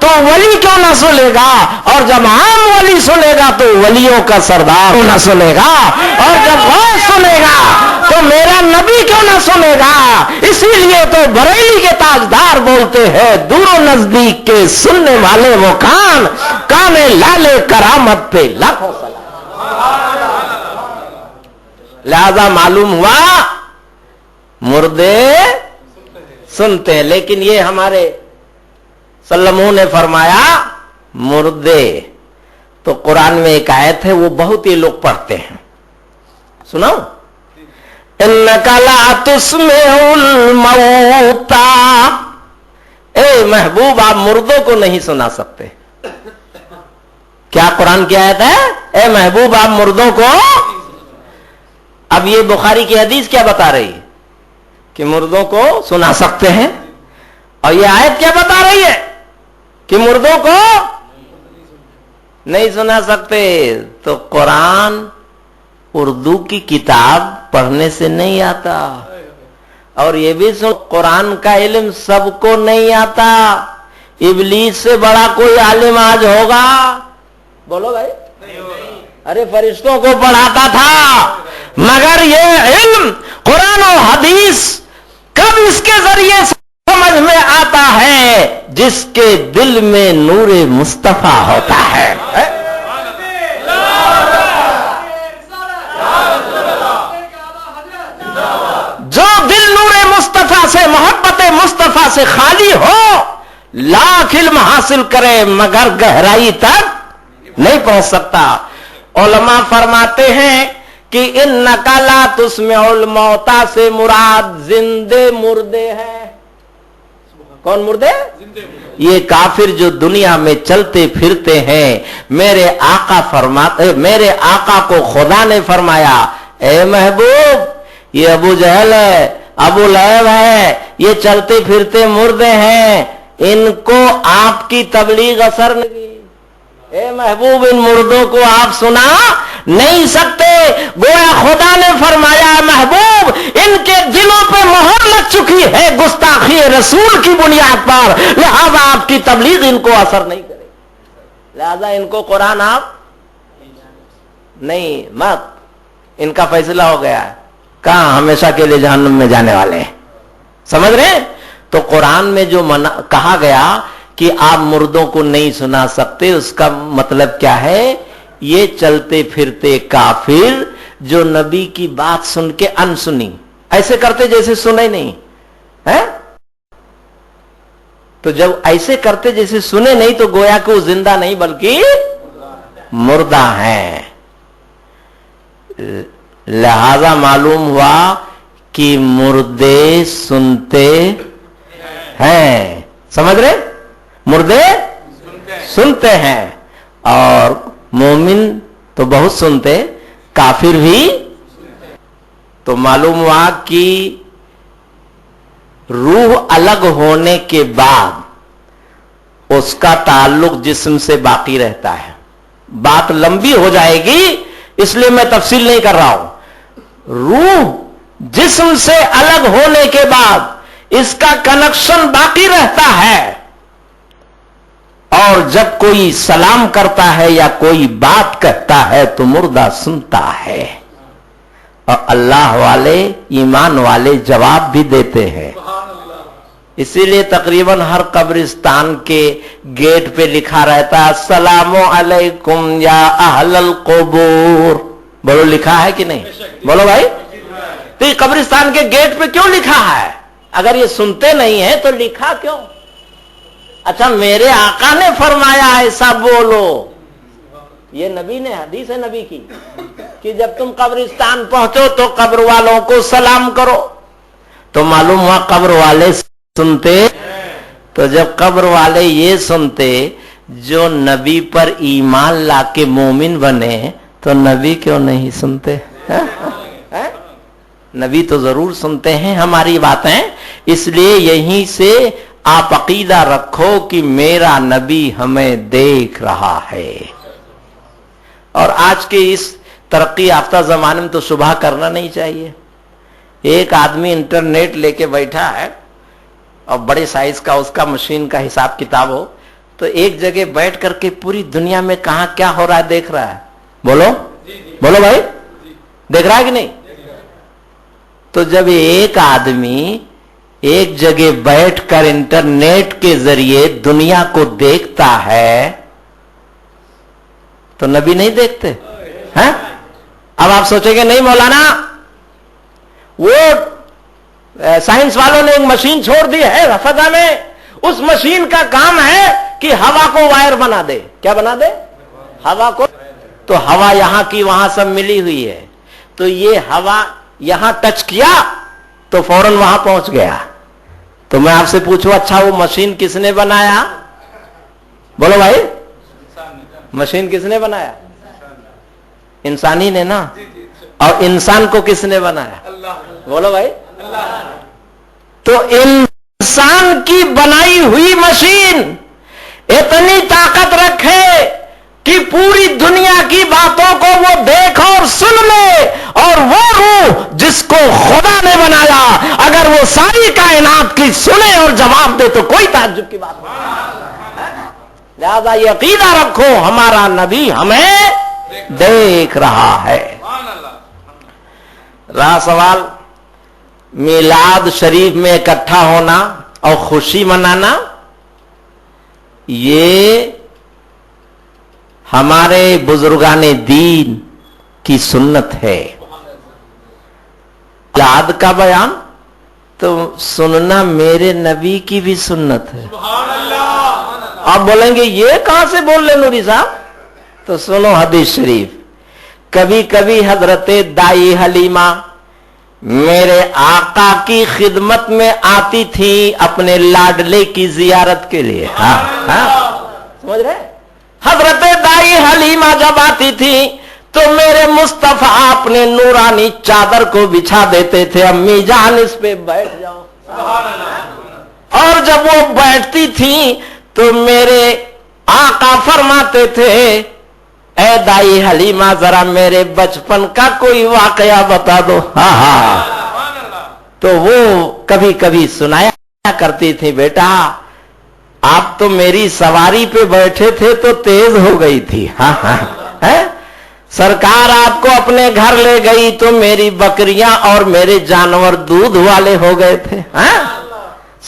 تو ولی کیوں نہ سنے گا, اور جب عام ولی سنے گا تو ولیوں کا سردار کیوں نہ سنے گا, اور جب غوث سنے گا تو میرا نبی کیوں نہ سنے گا. اسی لیے تو بریلی کے تاجدار بولتے ہیں دور و نزدیک کے سننے والے وہ کان لالے کرامت پہ لاکھوں سلام. لہذا معلوم ہوا مردے سنتے ہیں, لیکن یہ ہمارے سلموں نے فرمایا مردے. تو قرآن میں ایک آیت ہے وہ بہت ہی لوگ پڑھتے ہیں, سنو. اِنَّكَ لَا تُسْمِعُ الْمَوْتَى, اے محبوب آپ مردوں کو نہیں سنا سکتے. کیا قرآن کی آیت ہے؟ اے محبوب آپ مردوں کو. اب یہ بخاری کی حدیث کیا بتا رہی ہے کہ مردوں کو سنا سکتے ہیں, اور یہ آیت کیا بتا رہی ہے کہ مردوں کو نہیں سنا سکتے. تو قرآن اردو کی کتاب پڑھنے سے نہیں آتا, اور یہ بھی قرآن کا علم سب کو نہیں آتا. ابلیس سے بڑا کوئی عالم آج ہوگا؟ بولو بھائی. ارے فرشتوں کو پڑھاتا تھا, مگر یہ علم قرآن و حدیث کب اس کے ذریعے سمجھ میں آتا ہے؟ جس کے دل میں نور مصطفیٰ ہوتا ہے. جو دل نور مصطفیٰ سے, محبت مصطفیٰ سے خالی ہو, لاکھ علم حاصل کرے مگر گہرائی تک نہیں پہنچ سکتا. علماء فرماتے ہیں کہ اِنَّكَ لَا تُسْمِعُ الْمَوْتَى سے مراد زندے مردے ہیں. کون مردے؟ یہ کافر جو دنیا میں چلتے پھرتے ہیں. میرے آقا کو خدا نے فرمایا اے محبوب یہ ابو جہل ہے, ابو لہب ہے, یہ چلتے پھرتے مردے ہیں, ان کو آپ کی تبلیغ اثر نہیں. اے محبوب ان مردوں کو آپ سنا نہیں سکتے. گویا خدا نے فرمایا محبوب ان کے دلوں پہ مہر لگ چکی ہے گستاخی رسول کی بنیاد پر, لہذا آپ کی تبلیغ ان کو اثر نہیں کرے. لہذا ان کو قرآن آپ نہیں مت, ان کا فیصلہ ہو گیا ہے, کہاں ہمیشہ کے لیے جہنم میں جانے والے ہیں. سمجھ رہے ہیں؟ تو قرآن میں جو کہا گیا کہ آپ مردوں کو نہیں سنا سکتے, اس کا مطلب کیا ہے؟ یہ چلتے پھرتے کافر جو نبی کی بات سن کے انسنی ایسے کرتے جیسے سنے نہیں ہے. تو جب ایسے کرتے جیسے سنے نہیں تو گویا کہ وہ زندہ نہیں بلکہ مردہ ہیں. لہذا معلوم ہوا کہ مردے سنتے ہیں. سمجھ رہے؟ مردے سنتے ہیں, اور مومن تو بہت سنتے, کافر بھی. تو معلوم ہوا کہ روح الگ ہونے کے بعد اس کا تعلق جسم سے باقی رہتا ہے. بات لمبی ہو جائے گی اس لیے میں تفصیل نہیں کر رہا ہوں. روح جسم سے الگ ہونے کے بعد اس کا کنیکشن باقی رہتا ہے, اور جب کوئی سلام کرتا ہے یا کوئی بات کہتا ہے تو مردہ سنتا ہے, اور اللہ والے ایمان والے جواب بھی دیتے ہیں. اسی لیے تقریباً ہر قبرستان کے گیٹ پہ لکھا رہتا ہے السلام علیکم یا اہل القبور. بولو لکھا ہے کہ نہیں؟ بولو بھائی. تو یہ قبرستان کے گیٹ پہ کیوں لکھا ہے؟ اگر یہ سنتے نہیں ہیں تو لکھا کیوں؟ اچھا میرے آقا نے فرمایا ایسا بولو, یہ نبی نے, حدیث ہے نبی کی کہ جب تم قبرستان پہنچو تو قبر والوں کو سلام کرو. تو معلوم ہوا قبر والے سنتے. تو جب قبر والے یہ سنتے جو نبی پر ایمان لا کے مومن بنے تو نبی کیوں نہیں سنتے؟ نبی تو ضرور سنتے ہیں ہماری باتیں. اس لیے یہیں سے آپ عقیدہ رکھو کہ میرا نبی ہمیں دیکھ رہا ہے. اور آج کے اس ترقی یافتہ زمانے میں تو شبہ کرنا نہیں چاہیے. ایک آدمی انٹرنیٹ لے کے بیٹھا ہے اور بڑے سائز کا اس کا مشین کا حساب کتاب ہو تو ایک جگہ بیٹھ کر کے پوری دنیا میں کہاں کیا ہو رہا ہے دیکھ رہا ہے. بولو بولو بھائی, دیکھ رہا ہے کہ نہیں؟ تو جب ایک آدمی ایک جگہ بیٹھ کر انٹرنیٹ کے ذریعے دنیا کو دیکھتا ہے تو نبی نہیں دیکھتے ہیں؟ اب آپ سوچیں گے نہیں مولانا وہ سائنس والوں نے ایک مشین چھوڑ دی ہے فضا میں, اس مشین کا کام ہے کہ ہوا کو وائر بنا دے. کیا بنا دے؟ ہوا کو. تو ہوا یہاں کی وہاں سب ملی ہوئی ہے, تو یہ ہوا یہاں ٹچ کیا تو فوراً وہاں پہنچ گیا. تو میں آپ سے پوچھوں اچھا وہ مشین کس نے بنایا؟ بولو بھائی, مشین کس نے بنایا؟ انسانی نے نا. اور انسان کو کس نے بنایا؟ بولو بھائی. تو انسان کی بنائی ہوئی مشین اتنی طاقت رکھے کہ پوری دنیا کی باتوں کو وہ دیکھ اور سن لے, اور وہ روح جس کو خدا نے بنایا اگر وہ ساری کائنات کی سنے اور جواب دے تو کوئی تعجب کی بات نہیں. لہذا یہ عقیدہ رکھو ہمارا نبی ہمیں دیکھ رہا ہے. رہا سوال میلاد شریف میں اکٹھا ہونا اور خوشی منانا, یہ ہمارے بزرگان دین کی سنت ہے. میلاد کا بیان تو سننا میرے نبی کی بھی سنت ہے. آپ بولیں گے یہ کہاں سے بول لے نوری صاحب؟ تو سنو حدیث شریف. کبھی کبھی حضرت دائی حلیمہ میرے آقا کی خدمت میں آتی تھی اپنے لاڈلے کی زیارت کے لیے. سمجھ رہے؟ حضرت دائی حلیمہ جب آتی تھی تو میرے مصطفیٰ اپنے نورانی چادر کو بچھا دیتے تھے, امی جان اس پہ بیٹھ جاؤ. اور جب وہ بیٹھتی تھی تو میرے آقا فرماتے تھے اے دائی حلیمہ ذرا میرے بچپن کا کوئی واقعہ بتا دو. تو وہ کبھی کبھی سنایا کرتی تھی بیٹا آپ تو میری سواری پہ بیٹھے تھے تو تیز ہو گئی تھی. سرکار آپ کو اپنے گھر لے گئی تو میری بکریاں اور میرے جانور دودھ والے ہو گئے تھے.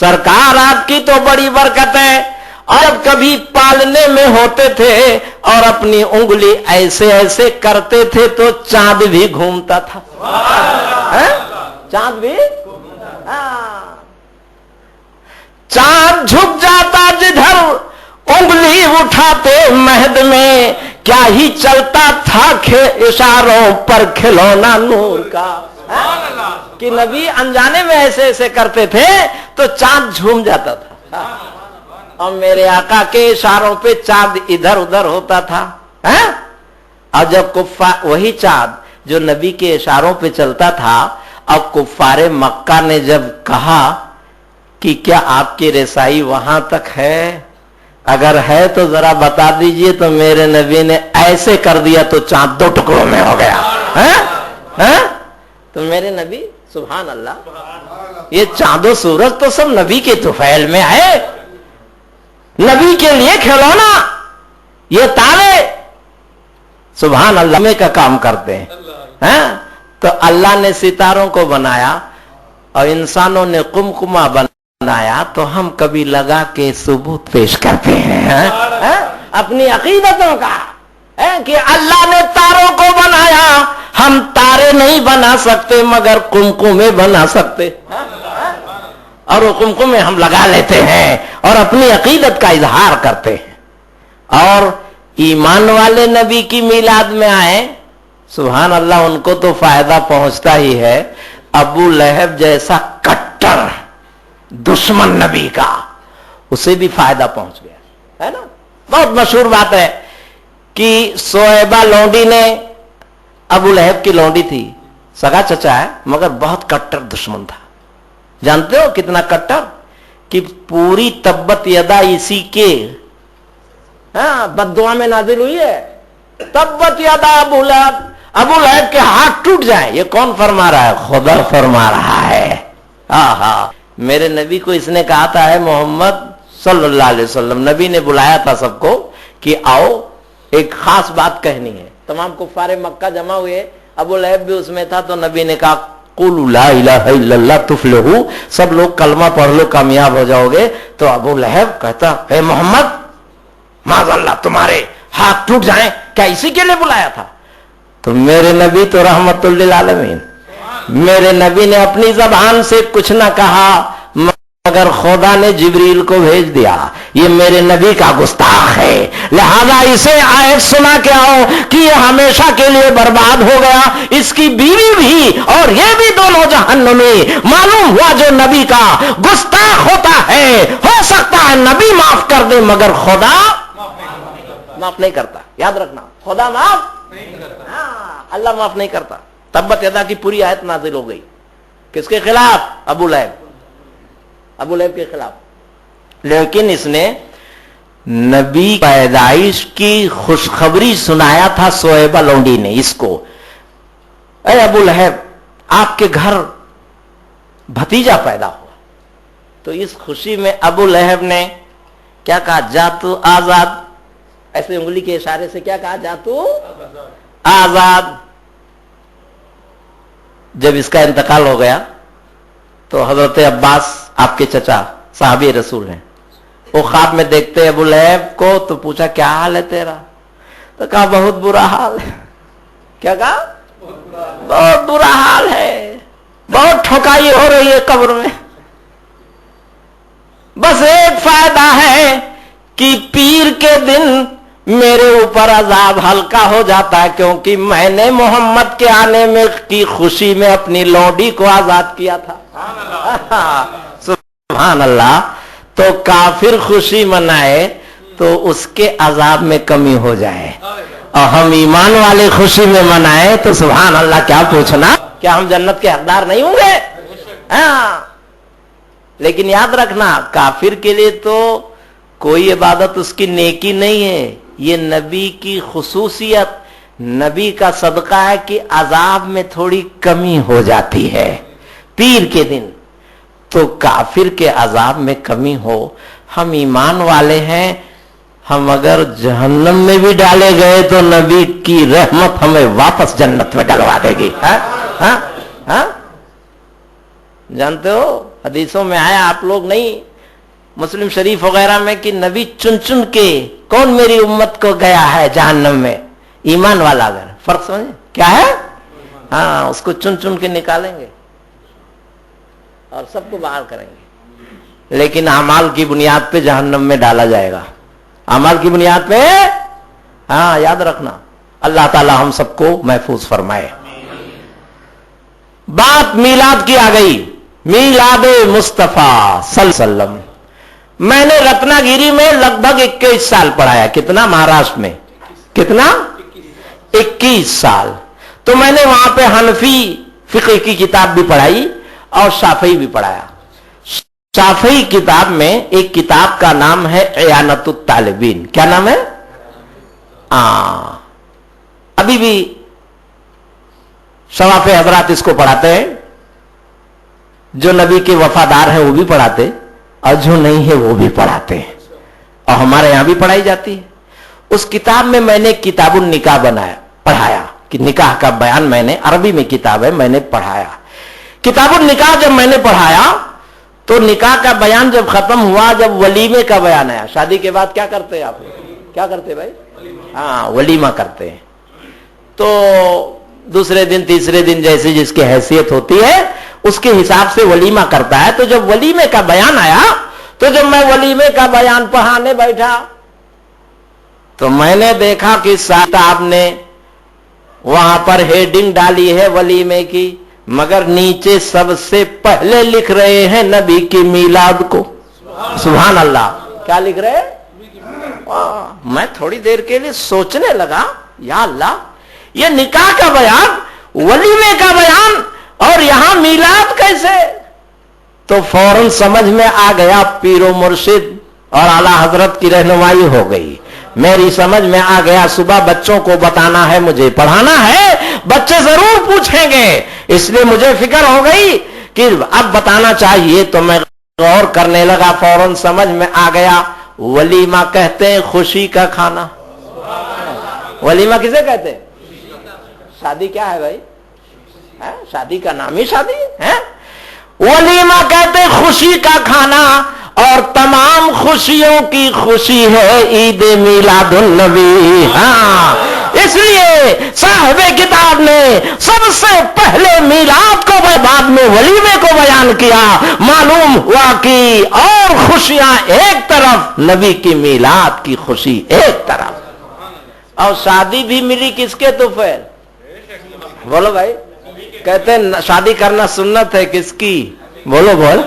سرکار آپ کی تو بڑی برکت ہے. اور کبھی پالنے میں ہوتے تھے اور اپنی انگلی ایسے ایسے کرتے تھے تو چاند بھی گھومتا تھا. چاند بھی, چاند جھک جاتا جدھر انگلی اٹھاتے مہد میں, کیا ہی چلتا تھا اشاروں پر کھلونا نور کا. کہ نبی انجانے میں ایسے ایسے کرتے تھے تو چاند جھوم جاتا تھا, اور میرے آقا کے اشاروں پہ چاند ادھر ادھر ہوتا تھا. اور جب کفار, وہی چاند جو نبی کے اشاروں پہ چلتا تھا, اب کفار مکہ نے جب کہا کہ کیا آپ کی رسائی وہاں تک ہے, اگر ہے تو ذرا بتا دیجئے, تو میرے نبی نے ایسے کر دیا تو چاند 2 ٹکڑوں میں ہو گیا. تو میرے نبی سبحان اللہ, یہ چاند و سورج تو سب نبی کے طفیل میں ہے, نبی کے لیے کھلونا. یہ تارے سبحان اللہ کا کام کرتے ہیں. تو اللہ نے ستاروں کو بنایا اور انسانوں نے قمقمہ بنایا, تو ہم کبھی لگا کے ثبوت پیش کرتے ہیں اپنی عقیدتوں کا کہ اللہ نے تاروں کو بنایا, ہم تارے نہیں بنا سکتے مگر قمقمے بنا سکتے, اور وہ قمقمے ہم لگا لیتے ہیں اور اپنی عقیدت کا اظہار کرتے ہیں. اور ایمان والے نبی کی میلاد میں آئے, سبحان اللہ, ان کو تو فائدہ پہنچتا ہی ہے. ابو لہب جیسا کٹر دشمن نبی کا, اسے بھی فائدہ پہنچ گیا ہے نا. بہت مشہور بات ہے کہ صہیبہ لونڈی نے, ابو لہب کی لونڈی تھی, سگا چچا ہے مگر بہت کٹر دشمن تھا. جانتے ہو کتنا کٹر, کہ پوری تبت یدا اسی کے بد دعا میں نازل ہوئی ہے. تبت یدا ابو لہب, ابو لہب کے ہاتھ ٹوٹ جائیں. یہ کون فرما رہا ہے؟ خدا فرما رہا ہے. میرے نبی کو اس نے کہا تھا ہے محمد صلی اللہ علیہ وسلم، نبی نے بلایا تھا سب کو کہ آؤ ایک خاص بات کہنی ہے. تمام کفار مکہ جمع ہوئے، ابو لہب بھی اس میں تھا، تو نبی نے کہا قولوا لا الہ الا اللہ تفلحوا، سب لوگ کلمہ پڑھ لو کامیاب ہو جاؤ گے. تو ابو لہب کہتا اے محمد معاذ اللہ تمہارے ہاتھ ٹوٹ جائیں، کیا اسی کے لیے بلایا تھا؟ تو میرے نبی تو رحمت للعالمین، میرے نبی نے اپنی زبان سے کچھ نہ کہا مگر خدا نے جبریل کو بھیج دیا. یہ میرے نبی کا گستاخ ہے، لہذا اسے آیت سنا کے آؤ کہ یہ ہمیشہ کے لیے برباد ہو گیا، اس کی بیوی بھی اور یہ بھی دونوں جہنمی. معلوم ہوا جو نبی کا گستاخ ہوتا ہے ہو سکتا ہے نبی معاف کر دے مگر خدا معاف نہیں کرتا. یاد رکھنا، خدا معاف نہیں کرتا، اللہ معاف نہیں کرتا. تبت یدا کی پوری آیت نازل ہو گئی، کس کے خلاف؟ ابو لہب کے خلاف. لیکن اس نے نبی پیدائش کی خوشخبری سنایا تھا صہیبہ لونڈی نے اس کو، اے ابو لہب آپ کے گھر بھتیجا پیدا ہوا. تو اس خوشی میں ابو لہب نے کیا کہا؟ جا تو آزاد، ایسے انگلی کے اشارے سے کیا کہا؟ جا تو آزاد. جب اس کا انتقال ہو گیا تو حضرت عباس آپ کے چچا صحابی رسول ہیں، وہ خواب میں دیکھتے ابو لہب کو تو پوچھا کیا حال ہے تیرا؟ تو کہا بہت برا حال ہے. کیا کہا؟ بہت برا حال ہے، بہت ٹھوکائی ہو رہی ہے قبر میں. بس ایک فائدہ ہے کہ پیر کے دن میرے اوپر عذاب ہلکا ہو جاتا ہے، کیونکہ میں نے محمد کے آنے میں کی خوشی میں اپنی لونڈی کو آزاد کیا تھا. سبحان اللہ. تو کافر خوشی منائے تو اس کے عذاب میں کمی ہو جائے، اور ہم ایمان والے خوشی میں منائے تو سبحان اللہ کیا پوچھنا، کیا ہم جنت کے حقدار نہیں ہوں گے؟ ہاں. لیکن یاد رکھنا کافر کے لیے تو کوئی عبادت اس کی نیکی نہیں ہے، یہ نبی کی خصوصیت، نبی کا صدقہ ہے کہ عذاب میں تھوڑی کمی ہو جاتی ہے پیر کے دن. تو کافر کے عذاب میں کمی ہو، ہم ایمان والے ہیں، ہم اگر جہنم میں بھی ڈالے گئے تو نبی کی رحمت ہمیں واپس جنت میں ڈلوا دے گی. جانتے ہو حدیثوں میں آیا، آپ لوگ نہیں، مسلم شریف وغیرہ میں، کہ نبی چن چن کے کون میری امت کو گیا ہے جہنم میں؟ ایمان والا. اگر فرق سمجھے کیا ہے؟ ہاں، اس کو چن چن کے نکالیں گے اور سب کو باہر کریں گے، لیکن اعمال کی بنیاد پہ جہنم میں ڈالا جائے گا. اعمال کی بنیاد پہ. ہاں یاد رکھنا، اللہ تعالی ہم سب کو محفوظ فرمائے. بات میلاد کی آ گئی، میلاد مصطفیٰ صلی اللہ علیہ وسلم. میں نے رتنا گیری میں لگ بھگ 21 سال پڑھایا. کتنا؟ مہاراشٹر میں کتنا؟ 21 سال. تو میں نے وہاں پہ حنفی فقہ کی کتاب بھی پڑھائی اور شافعی بھی پڑھایا. شافعی کتاب میں ایک کتاب کا نام ہے اعانۃ الطالبین. کیا نام ہے؟ ابھی بھی شواف حضرات اس کو پڑھاتے ہیں، جو نبی کے وفادار ہیں وہ بھی پڑھاتے اور جو نہیں ہے وہ بھی پڑھاتے ہیں، اور ہمارے یہاں بھی پڑھائی جاتی ہے. اس کتاب میں میں نے کتاب النکاح پڑھایا کہ نکاح کا بیان، میں نے عربی میں کتاب ہے میں نے پڑھایا. کتاب النکاح جب میں نے پڑھایا تو نکاح کا بیان جب ختم ہوا، جب ولیمے کا بیان آیا. شادی کے بعد کیا کرتے ہیں آپ لوگ؟ کیا کرتے بھائی؟ ہاں، ولیمہ کرتے ہیں. تو دوسرے دن تیسرے دن جیسے جس کی حیثیت ہوتی ہے اس کے حساب سے ولیمہ کرتا ہے. تو جب ولیمے کا بیان آیا، تو جب میں ولیمے کا بیان پڑھانے بیٹھا تو میں نے دیکھا کہ صاحب نے وہاں پر ہیڈنگ ڈالی ہے ولیمے کی، مگر نیچے سب سے پہلے لکھ رہے ہیں نبی کی میلاد کو. سبحان اللہ. کیا لکھ رہے؟ میں تھوڑی دیر کے لیے سوچنے لگا، یا اللہ، یہ نکاح کا بیان، ولیمے کا بیان، اور یہاں میلاد کیسے؟ تو فوراً سمجھ میں آ گیا، پیر و مرشد اور اعلی حضرت کی رہنمائی ہو گئی. میری سمجھ میں آ گیا، صبح بچوں کو بتانا ہے، مجھے پڑھانا ہے، بچے ضرور پوچھیں گے، اس لیے مجھے فکر ہو گئی کہ اب بتانا چاہیے. تو میں غور کرنے لگا فوراً سمجھ میں آ گیا ولیمہ کہتے ہیں خوشی کا کھانا. ولیمہ کسے کہتے ہیں؟ شادی کیا ہے بھائی؟ شادی کا نام ہی شادی ہے. ولیمہ کہتے ہیں خوشی کا کھانا، اور تمام خوشیوں کی خوشی ہے عید میلاد النبی. ہاں، اس لیے صاحب کتاب نے سب سے پہلے میلاد کو بعد میں ولیمے کو بیان کیا. معلوم ہوا کہ اور خوشیاں ایک طرف، نبی کی میلاد کی خوشی ایک طرف. اور شادی بھی ملی کس کے تحفے؟ بولو بھائی. کہتے ہیں شادی کرنا سنت ہے، کس کی؟ بولو بول.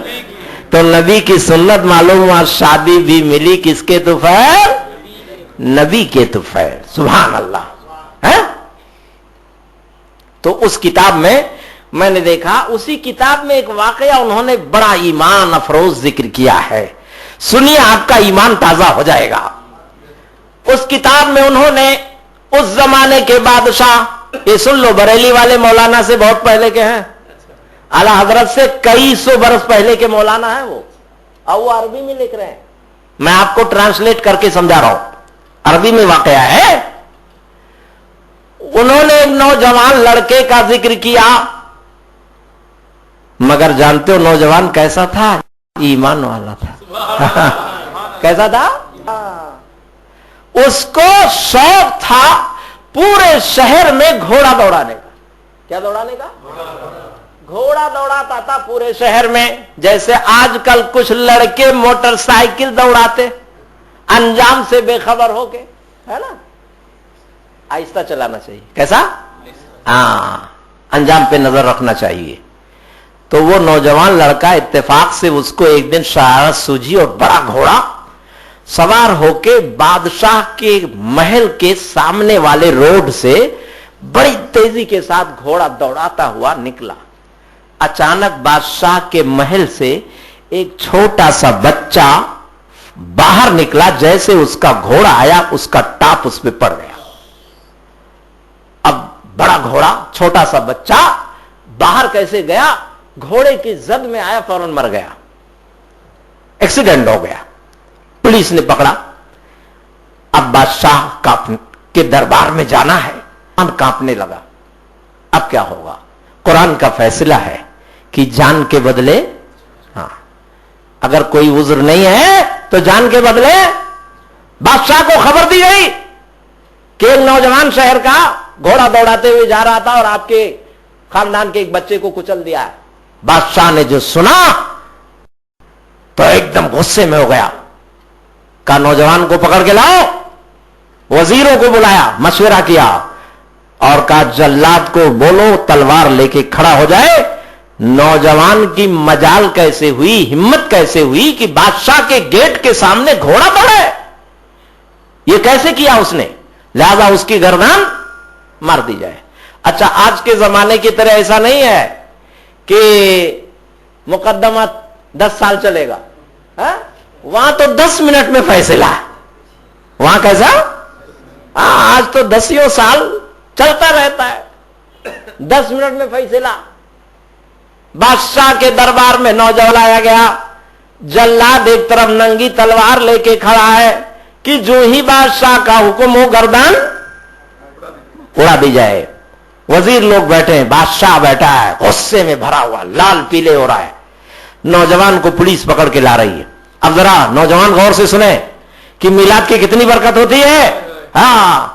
تو نبی کی سنت معلوم ہوا شادی بھی ملی کس کے تحفے؟ نبی کے تحفے. سبحان اللہ. تو اس کتاب میں نے دیکھا، اسی کتاب میں ایک واقعہ انہوں نے بڑا ایمان افروز ذکر کیا ہے. سنیے، آپ کا ایمان تازہ ہو جائے گا. اس کتاب میں انہوں نے اس زمانے کے بادشاہ، یہ سن لو، بریلی والے مولانا سے بہت پہلے کے ہیں، اعلیٰ حضرت سے کئی سو برس پہلے کے مولانا ہیں وہ، اور وہ عربی میں لکھ رہے ہیں. میں آپ کو ٹرانسلیٹ کر کے سمجھا رہا ہوں، عربی میں واقعہ ہے. انہوں نے ایک نوجوان لڑکے کا ذکر کیا، مگر جانتے ہو نوجوان کیسا تھا؟ ایمان والا تھا. کیسا تھا؟ اس کو شوق تھا پورے شہر میں گھوڑا دوڑانے کا. کیا دوڑانے کا؟ گھوڑا دوڑاتا تھا پورے شہر میں. جیسے آج کل کچھ لڑکے موٹر سائیکل دوڑاتے، انجام سے بے خبر ہو کے، ہے نا. آہستہ چلانا چاہیے. کیسا؟ ہاں، انجام پہ نظر رکھنا چاہیے. تو وہ نوجوان لڑکا اتفاق سے اس کو ایک دن شرارت سوجھی اور بڑا گھوڑا سوار ہو کے بادشاہ کے محل کے سامنے والے روڈ سے بڑی تیزی کے ساتھ گھوڑا دوڑاتا ہوا نکلا. اچانک بادشاہ کے محل سے ایک چھوٹا سا بچہ باہر نکلا. جیسے اس کا گھوڑا آیا، اس کا ٹاپ اس پہ پڑ گیا. اب بڑا گھوڑا، چھوٹا سا بچہ باہر کیسے گیا؟ گھوڑے کی زد میں آیا، فوراً مر گیا. ایکسیڈنٹ ہو گیا. پولیس نے پکڑا. اب بادشاہ کے دربار میں جانا ہے. کانپنے لگا. اب کیا ہوگا؟ قرآن کا فیصلہ ہے کہ جان کے بدلے، ہاں، اگر کوئی عذر نہیں ہے تو جان کے بدلے. بادشاہ کو خبر دی گئی کہ ایک نوجوان شہر کا گھوڑا دوڑاتے ہوئے جا رہا تھا اور آپ کے خاندان کے ایک بچے کو کچل دیا ہے. بادشاہ نے جو سنا تو ایک دم غصے میں ہو گیا. کہا نوجوان کو پکڑ کے لاؤ. وزیروں کو بلایا، مشورہ کیا اور کہا جلاد کو بولو تلوار لے کے کھڑا ہو جائے. نوجوان کی مجال کیسے ہوئی، ہمت کیسے ہوئی کہ بادشاہ کے گیٹ کے سامنے گھوڑا دوڑے؟ یہ کیسے کیا اس نے؟ لہذا اس کی گردن مار دی جائے. اچھا، آج کے زمانے کی طرح ایسا نہیں ہے کہ مقدمہ 10 سال چلے گا. وہاں تو 10 منٹ میں فیصلہ ہے. وہاں کیسا؟ آج تو 10 سال چلتا رہتا ہے. 10 منٹ میں فیصلہ. بادشاہ کے دربار میں نوجوان آیا گیا. جلاد ایک طرف ننگی تلوار لے کے کھڑا ہے کہ جو ہی بادشاہ کا حکم ہو گردن اڑا دی جائے. وزیر لوگ بیٹھے ہیں، بادشاہ بیٹھا ہے غصے میں بھرا ہوا، لال پیلے ہو رہا ہے. نوجوان کو پولیس پکڑ کے لا رہی ہے. اب ذرا نوجوان غور سے سنیں کہ میلاد کی کتنی برکت ہوتی ہے. ہاں،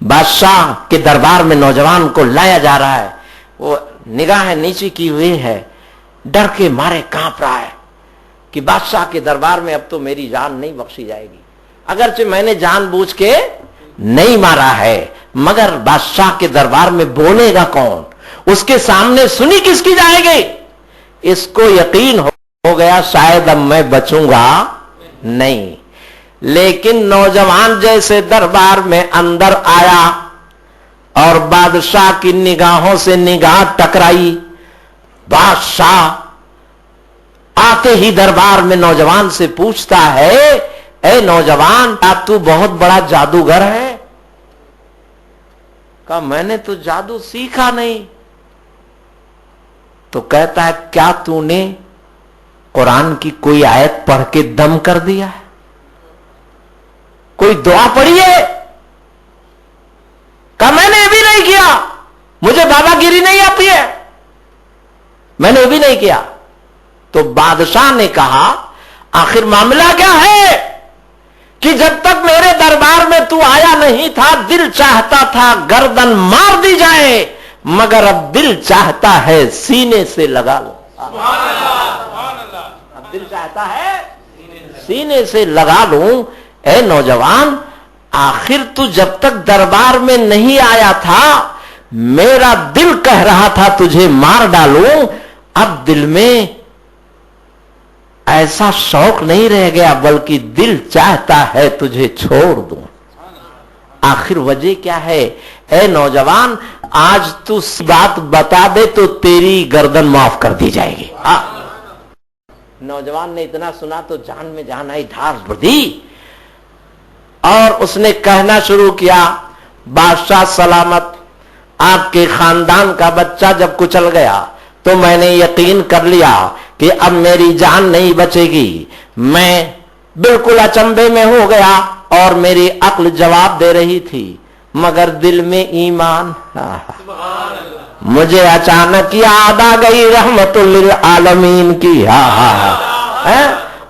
بادشاہ کے دربار میں نوجوان کو لایا جا رہا ہے. وہ نگاہیں نیچے کی ہوئی ہے، ڈر کے مارے کانپ رہا ہے کہ بادشاہ کے دربار میں اب تو میری جان نہیں بخشی جائے گی. اگرچہ میں نے جان بوجھ کے نہیں مارا ہے، مگر بادشاہ کے دربار میں بولے گا کون؟ اس کے سامنے سنی کس کی جائے گی؟ اس کو یقین ہو گیا شاید اب میں بچوں گا نہیں. لیکن نوجوان جیسے دربار میں اندر آیا اور بادشاہ کی نگاہوں سے نگاہ ٹکرائی، بادشاہ آتے ہی دربار میں نوجوان سے پوچھتا ہے، اے نوجوان، کیا تو بہت بڑا جادوگر ہے؟ کہا میں نے تو جادو سیکھا نہیں. تو کہتا ہے کیا تو نے قرآن کی کوئی آیت پڑھ کے دم کر دیا ہے؟ کوئی دعا پڑھی ہے؟ کہا میں نے بھی نہیں کیا، مجھے بابا گیری نہیں آتی ہے، میں نے بھی نہیں کیا۔ تو بادشاہ نے کہا آخر معاملہ کیا ہے کہ جب تک میرے دربار میں تو آیا نہیں تھا دل چاہتا تھا گردن مار دی جائے، مگر اب دل چاہتا ہے سینے سے لگا لو۔ اب دل چاہتا ہے سینے سے لگا لوں۔ اے نوجوان، آخر تو جب تک دربار میں نہیں آیا تھا میرا دل کہہ رہا تھا تجھے مار ڈالوں، اب دل میں ایسا شوق نہیں رہ گیا بلکہ دل چاہتا ہے تجھے چھوڑ دوں۔ آخر وجہ کیا ہے؟ اے نوجوان، آج تو بات بتا دے تو تیری گردن معاف کر دی جائے گی۔ نوجوان نے اتنا سنا تو جان میں جان آئی، ڈھاس بڑھی اور اس نے کہنا شروع کیا بادشاہ سلامت، آپ کے خاندان کا بچہ جب کچل گیا تو میں نے یقین کر لیا کہ اب میری جان نہیں بچے گی۔ میں بالکل اچنبے میں ہو گیا اور میری عقل جواب دے رہی تھی، مگر دل میں ایمان۔ مجھے اچانک یاد آ گئی رحمت للعالمین کی۔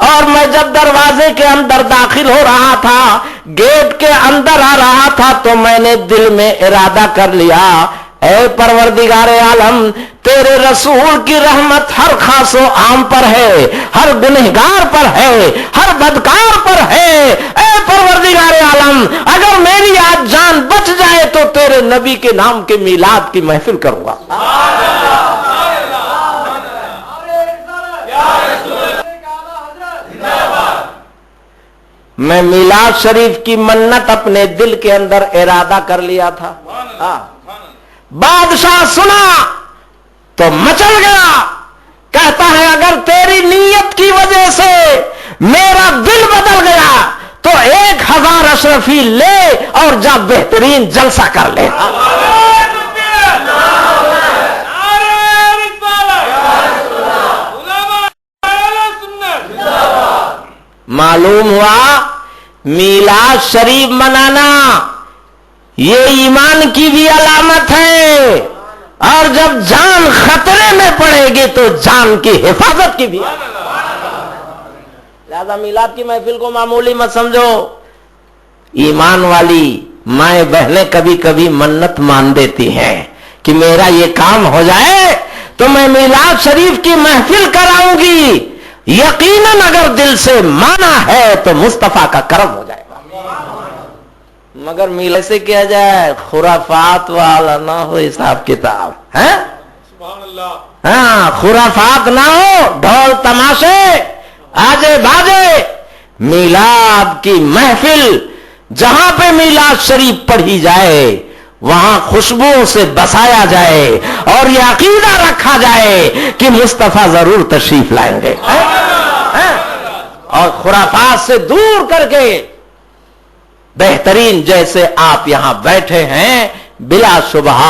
اور میں جب دروازے کے اندر داخل ہو رہا تھا، گیٹ کے اندر آ رہا تھا، تو میں نے دل میں ارادہ کر لیا اے پروردگار عالم، تیرے رسول کی رحمت ہر خاص و عام پر ہے، ہر گنہگار پر ہے، ہر بدکار پر ہے۔ اے پروردگار عالم، اگر میری آج جان بچ جائے تو تیرے نبی کے نام کے میلاد کی محفل کروں گا۔ میں میلاد شریف کی منت اپنے دل کے اندر ارادہ کر لیا تھا۔ بادشاہ سنا تو مچل گیا، کہتا ہے اگر تیری نیت کی وجہ سے میرا دل بدل گیا تو 1000 اشرفی لے اور جا بہترین جلسہ کر لے۔ معلوم ہوا میلاد شریف منانا یہ ایمان کی بھی علامت ہے، اور جب جان خطرے میں پڑے گی تو جان کی حفاظت کی بھی۔ لہذا میلاد کی محفل کو معمولی مت سمجھو۔ ایمان والی مائیں بہنیں کبھی کبھی منت مان دیتی ہیں کہ میرا یہ کام ہو جائے تو میں میلاد شریف کی محفل کراؤں گی۔ یقیناً اگر دل سے مانا ہے تو مصطفیٰ کا کرم ہو جائے گا، مگر میلے سے کیا جائے خرافات والا نہ ہو حساب کتاب ہے۔ ہاں، خرافات نہ ہو، ڈھول تماشے آجے باجے۔ میلاد کی محفل جہاں پہ میلاد شریف پڑھی جائے وہاں خوشبوؤں سے بسایا جائے اور یہ عقیدہ رکھا جائے کہ مصطفیٰ ضرور تشریف لائیں گے، اور خرافات سے دور کر کے بہترین جیسے آپ یہاں بیٹھے ہیں، بلا شبہ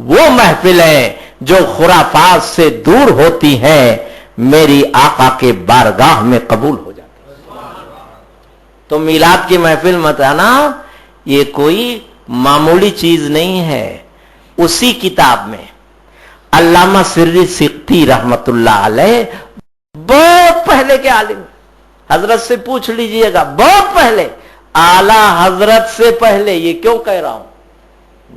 وہ محفلیں جو خرافات سے دور ہوتی ہیں میری آقا کے بارگاہ میں قبول ہو جاتی ہیں۔ تو میلاد کی محفل مت آنا، یہ کوئی معمولی چیز نہیں ہے۔ اسی کتاب میں علامہ سری سقطی رحمت اللہ علیہ، بہت پہلے کے عالم، حضرت سے پوچھ لیجئے گا، بہت پہلے، اعلی حضرت سے پہلے۔ یہ کیوں کہہ رہا ہوں؟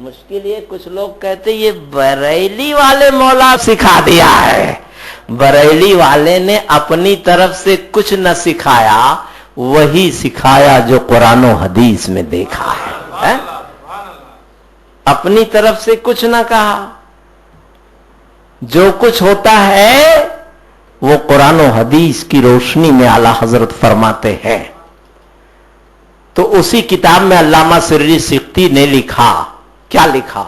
مشکل یہ کچھ لوگ کہتے یہ بریلی والے مولا سکھا دیا ہے۔ بریلی والے نے اپنی طرف سے کچھ نہ سکھایا، وہی سکھایا جو قرآن و حدیث میں دیکھا ہے۔ اپنی طرف سے کچھ نہ کہا، جو کچھ ہوتا ہے وہ قرآن و حدیث کی روشنی میں اعلی حضرت فرماتے ہیں۔ تو اسی کتاب میں علامہ سری سقطی نے لکھا، کیا لکھا؟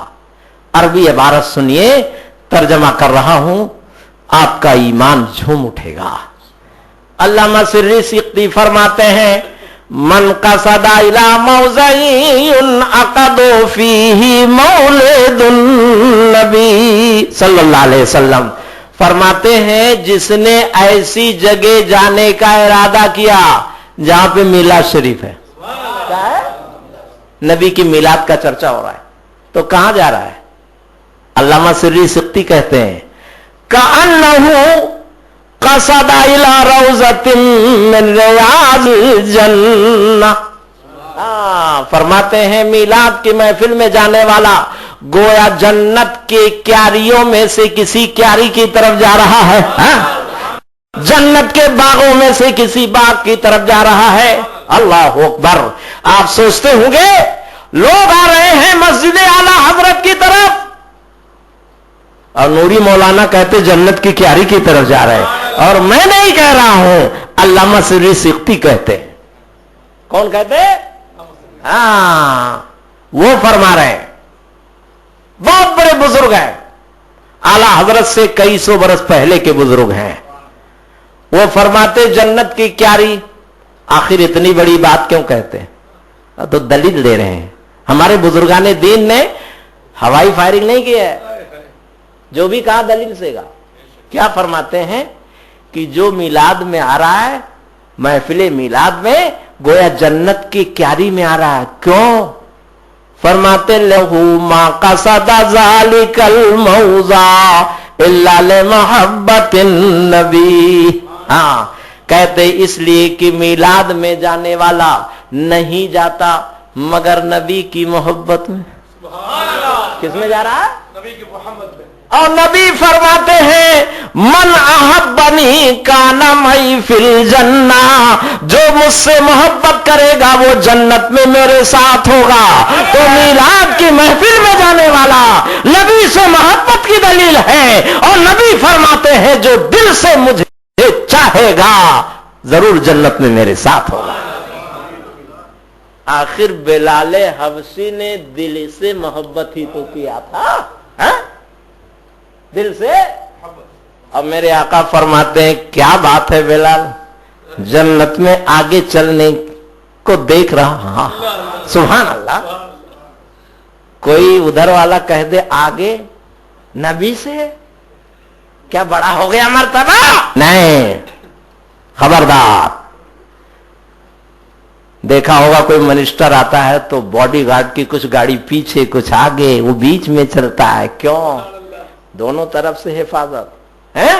عربی عبارت سنیے، ترجمہ کر رہا ہوں، آپ کا ایمان جھوم اٹھے گا۔ علامہ سری سقطی فرماتے ہیں من قصد الى موضع عقد فيه مولد النبی صلی اللہ علیہ وسلم فرماتے ہیں جس نے ایسی جگہ جانے کا ارادہ کیا جہاں پہ میلاد شریف ہے، کیا ہے؟ نبی کی میلاد کا چرچا ہو رہا ہے، تو کہاں جا رہا ہے؟ علامہ سری سقطی کہتے ہیں کأنہ قصد الی روضۃ من ریاض الجنہ، فرماتے ہیں میلاد کی محفل میں جانے والا گویا جنت کے کیاریوں میں سے کسی کیاری کی طرف جا رہا ہے، جنت کے باغوں میں سے کسی باغ کی طرف جا رہا ہے۔ اللہ اکبر! آپ سوچتے ہوں گے لوگ آ رہے ہیں مسجد اعلی حضرت کی طرف اور نوری مولانا کہتے جنت کی کیاری کی طرف جا رہے ہیں، اور میں نہیں کہہ رہا ہوں، علامہ سری سقطی کہتے ہیں۔ کون کہتے؟ وہ فرما رہے ہیں، بہت بڑے بزرگ ہیں، اعلی حضرت سے کئی سو برس پہلے کے بزرگ ہیں۔ وہ فرماتے جنت کی کیاری، آخر اتنی بڑی بات کیوں کہتے ہیں؟ تو دلیل دے رہے ہیں۔ ہمارے بزرگان دین نے ہوائی فائرنگ نہیں کی ہے، جو بھی کہا دلیل سے گا۔ کیا فرماتے ہیں کہ جو میلاد میں آ رہا ہے، محفل میلاد میں گویا جنت کی کیاری میں آ رہا ہے۔ کیوں؟ فرماتے لہو ما قصد ذالک الموضع الا لمحبت النبی، کہتے اس لیے کہ میلاد میں جانے والا نہیں جاتا مگر نبی کی محبت میں۔ کس میں جا رہا ہے؟ نبی کی محبت میں۔ اور نبی فرماتے ہیں من احبنی کان معی فی الجنہ، جو مجھ سے محبت کرے گا وہ جنت میں میرے ساتھ ہوگا۔ تو میلاد کی محفل میں جانے والا نبی سے محبت کی دلیل ہے، اور نبی فرماتے ہیں جو دل سے مجھے چاہے گا ضرور جنت میں میرے ساتھ ہوگا۔ آخر بلال حبشی نے دل سے محبت ہی تو کیا تھا، دل سے۔ اب میرے آقا فرماتے ہیں کیا بات ہے بلال، جنت میں آگے چلنے کو دیکھ رہا ہاں سبحان اللہ۔ کوئی ادھر والا کہہ دے آگے نبی سے کیا بڑا ہو گیا مرتبہ؟ نہیں، خبردار۔ دیکھا ہوگا کوئی منسٹر آتا ہے تو باڈی گارڈ کی کچھ گاڑی پیچھے کچھ آگے، وہ بیچ میں چلتا ہے، کیوں؟ دونوں طرف سے حفاظت ہے۔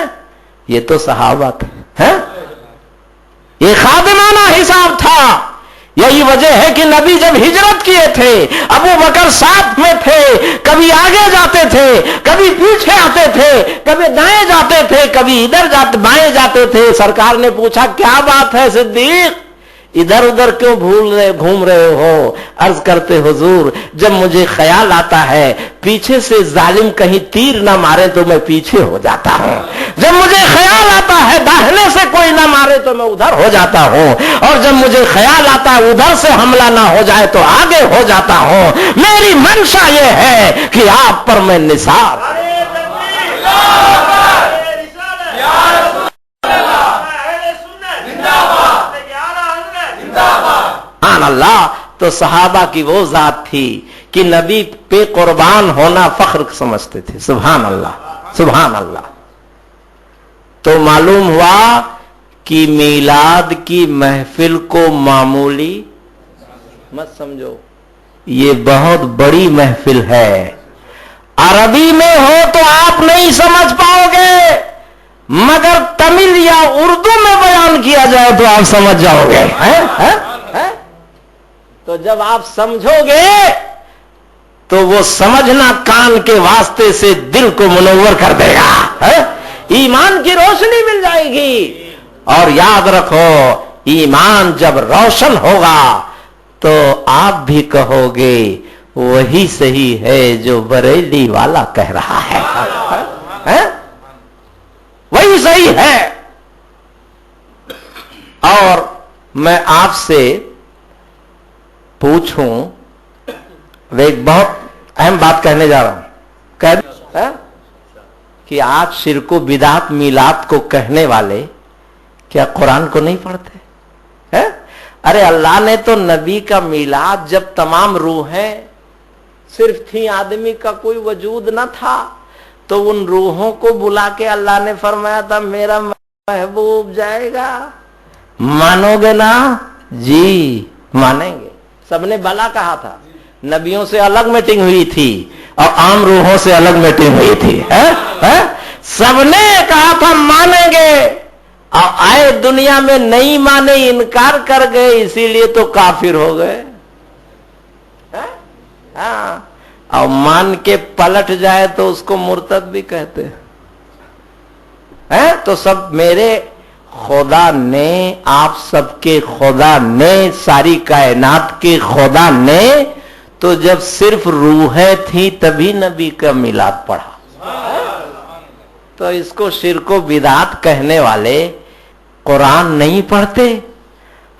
یہ تو صحابہ تھے، یہ خادمانہ حساب تھا۔ یہی وجہ ہے کہ نبی جب ہجرت کیے تھے ابو بکر ساتھ میں تھے، کبھی آگے جاتے تھے کبھی پیچھے آتے تھے، کبھی دائیں جاتے تھے کبھی ادھر جاتے بائیں جاتے تھے۔ سرکار نے پوچھا کیا بات ہے صدیق، ادھر ادھر کیوں گھوم رہے ہو؟ عرض کرتے حضور جب مجھے خیال آتا ہے پیچھے سے ظالم کہیں تیر نہ مارے تو میں پیچھے ہو جاتا ہوں، جب مجھے خیال آتا ہے داہنے سے کوئی نہ مارے تو میں ادھر ہو جاتا ہوں، اور جب مجھے خیال آتا ہے ادھر سے حملہ نہ ہو جائے تو آگے ہو جاتا ہوں۔ میری منشا یہ ہے کہ آپ پر میں نثار۔ اللہ تو صحابہ کی وہ ذات تھی کہ نبی پہ قربان ہونا فخر سمجھتے تھے۔ سبحان اللہ سبحان اللہ۔ تو معلوم ہوا کہ میلاد کی محفل کو معمولی مت سمجھو، یہ بہت بڑی محفل ہے۔ عربی میں ہو تو آپ نہیں سمجھ پاؤ گے، مگر تمل یا اردو میں بیان کیا جائے تو آپ سمجھ جاؤ گے۔ تو جب آپ سمجھو گے تو وہ سمجھنا کان کے واسطے سے دل کو منور کر دے گا، ایمان کی روشنی مل جائے گی۔ اور یاد رکھو ایمان جب روشن ہوگا تو آپ بھی کہو گے وہی صحیح ہے جو بریلی والا کہہ رہا ہے، وہی صحیح ہے۔ اور میں آپ سے پوچھوں، ایک بہت اہم بات کہنے جا رہا ہوں کہ آج شرک و بدعت میلاد کو کہنے والے کیا قرآن کو نہیں پڑھتے؟ ارے اللہ نے تو نبی کا میلاد جب تمام روحیں صرف تھی، آدمی کا کوئی وجود نہ تھا، تو ان روحوں کو بلا کے اللہ نے فرمایا تھا میرا محبوب جائے گا، مانو گے نا؟ جی مانیں گے۔ سب نے بلا کہا تھا، نبیوں سے الگ میٹنگ ہوئی تھی اور عام روحوں سے الگ میٹنگ ہوئی تھی، سب نے کہا تھا مانیں گے، اور آئے دنیا میں نہیں مانے، انکار کر گئے، اسی لیے تو کافر ہو گئے۔ ہاں، اور مان کے پلٹ جائے تو اس کو مرتد بھی کہتے ہیں۔ تو سب میرے خدا نے، آپ سب کے خدا نے، ساری کائنات کے خدا نے تو جب صرف روحیں تھیں تبھی نبی کا میلاد پڑھا۔ تو اس کو شرک و بدعت کہنے والے قرآن نہیں پڑھتے،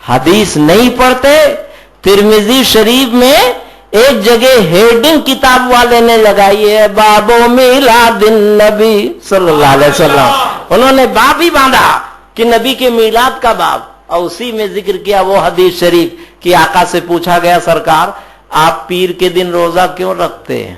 حدیث نہیں پڑھتے۔ ترمذی شریف میں ایک جگہ ہیڈنگ کتاب والے نے لگائی ہے، باب میلاد النبی صلی اللہ علیہ وسلم، انہوں نے باب ہی باندھا کہ نبی کے میلاد کا باب، اور اسی میں ذکر کیا وہ حدیث شریف کہ آقا سے پوچھا گیا سرکار آپ پیر کے دن روزہ کیوں رکھتے ہیں؟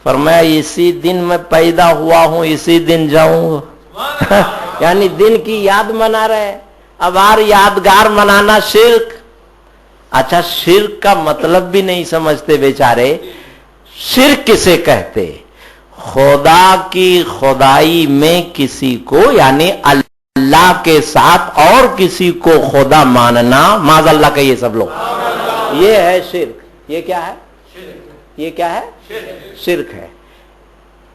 فرمایا اسی دن میں پیدا ہوا ہوں، اسی دن جاؤں گا۔ یعنی دن کی یاد منا رہے، اب ہر یادگار منانا شرک۔ اچھا، شرک کا مطلب بھی نہیں سمجھتے بیچارے۔ شرک کسے کہتے؟ خدا کی خدائی میں کسی کو، یعنی اللہ کے ساتھ اور کسی کو خدا ماننا، معاذ اللہ کہیے سب لوگ، یہ ہے شرک۔ یہ کیا ہے؟ یہ کیا ہے؟ شرک ہے۔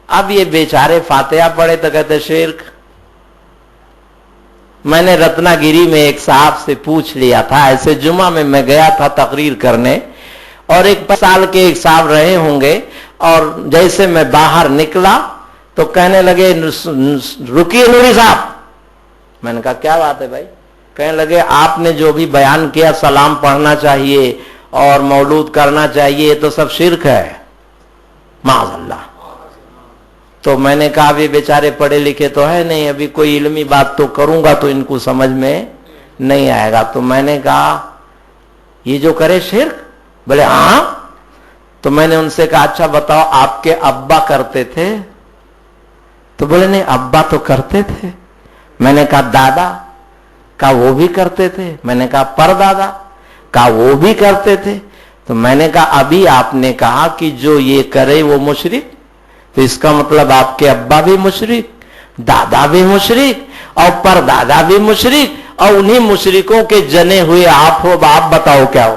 اب یہ بیچارے فاتحہ پڑھے تو کہتے شرک۔ میں نے رتنا گیری میں ایک صاحب سے پوچھ لیا تھا، ایسے جمعہ میں گیا تھا تقریر کرنے، اور 1 سال کے ایک صاحب رہے ہوں گے، اور جیسے میں باہر نکلا تو کہنے لگے رکیے نوری صاحب۔ میں نے کہا کیا بات ہے بھائی؟ کہنے لگے آپ نے جو بھی بیان کیا سلام پڑھنا چاہیے اور مولود کرنا چاہیے تو سب شرک ہے، معاذ اللہ۔ تو میں نے کہا ابھی بیچارے پڑھے لکھے تو ہے نہیں، ابھی کوئی علمی بات تو کروں گا تو ان کو سمجھ میں نہیں آئے گا۔ تو میں نے کہا یہ جو کرے شرک؟ بولے ہاں۔ تو میں نے ان سے کہا اچھا بتاؤ آپ کے ابا کرتے تھے؟ تو بولے نہیں ابا تو کرتے تھے۔ میں نے کہا دادا؟ کہا وہ بھی کرتے تھے۔ میں نے کہا پردادا؟ کہا وہ بھی کرتے تھے۔ تو میں نے کہا ابھی آپ نے کہا کہ جو یہ کرے وہ مشرک، تو اس کا مطلب آپ کے ابا بھی مشرک، دادا بھی مشرک اور پردادا بھی مشرک، اور انہی مشرکوں کے جنے ہوئے آپ ہو، آپ بتاؤ کیا ہو؟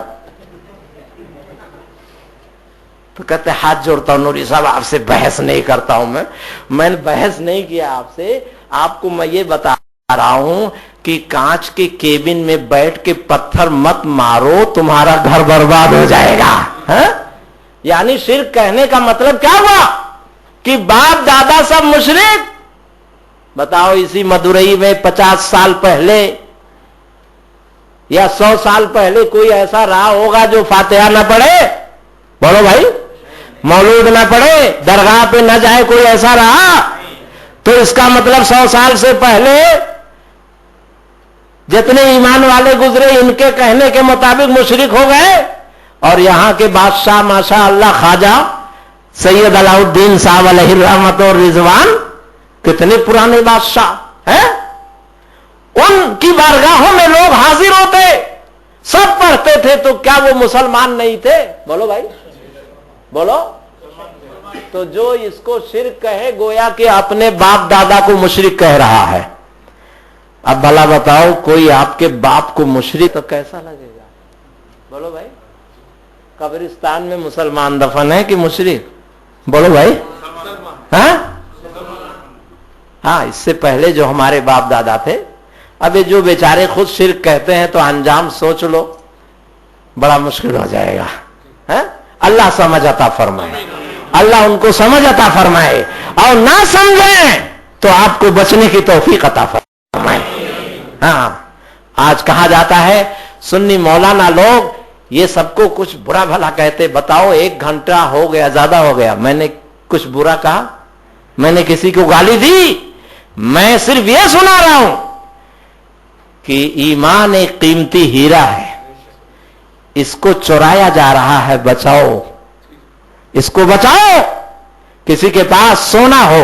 تو کہتے ہاتھ جوڑتا ہوں نوری صاحب آپ سے بحث نہیں کرتا ہوں، میں نے بحث نہیں کیا آپ سے، آپ کو میں یہ بتا رہا ہوں کہ کانچ کے کیبن میں بیٹھ کے پتھر مت مارو، تمہارا گھر برباد ہو جائے گا۔ یعنی شرک کہنے کا مطلب کیا ہوا کہ باپ دادا سب مشرک؟ بتاؤ اسی مدورئی میں 50 سال پہلے یا 100 سال پہلے کوئی ایسا رہا ہوگا جو فاتحہ نہ پڑھے؟ بولو بھائی، مولود نہ پڑھے، درگاہ پہ نہ جائے، کوئی ایسا رہا؟ تو اس کا مطلب 100 سال سے پہلے جتنے ایمان والے گزرے ان کے کہنے کے مطابق مشرک ہو گئے، اور یہاں کے بادشاہ ماشاء اللہ خواجہ سید علاء الدین صاحب علیہ الرحمت اور رضوان کتنے پرانے بادشاہ ہیں، ان کی بارگاہوں میں لوگ حاضر ہوتے، سب پڑھتے تھے، تو کیا وہ مسلمان نہیں تھے؟ بولو بھائی، بولو۔ تو جو اس کو شرک کہے گویا کہ اپنے باپ دادا کو مشرک کہہ رہا ہے۔ اب بھلا بتاؤ کوئی آپ کے باپ کو مشرک تو کیسا لگے گا؟ بولو بھائی، قبرستان میں مسلمان دفن ہے کہ مشرک؟ بولو بھائی، ہاں اس سے پہلے جو ہمارے باپ دادا تھے، اب یہ جو بیچارے خود شرک کہتے ہیں تو انجام سوچ لو، بڑا مشکل ہو جائے گا۔ اللہ سمجھ عطا فرمائے، اللہ ان کو سمجھ عطا فرمائے، اور نہ سمجھیں تو آپ کو بچنے کی توفیق عطا فرمائے۔ ہاں آج کہا جاتا ہے سنی مولانا لوگ یہ سب کو کچھ برا بھلا کہتے، بتاؤ 1 گھنٹہ ہو گیا، زیادہ ہو گیا، میں نے کچھ برا کہا؟ میں نے کسی کو گالی دی؟ میں صرف یہ سنا رہا ہوں کہ ایمان ایک قیمتی ہیرا ہے، اس کو چورایا جا رہا ہے، بچاؤ اس کو، بچاؤ۔ کسی کے پاس سونا ہو،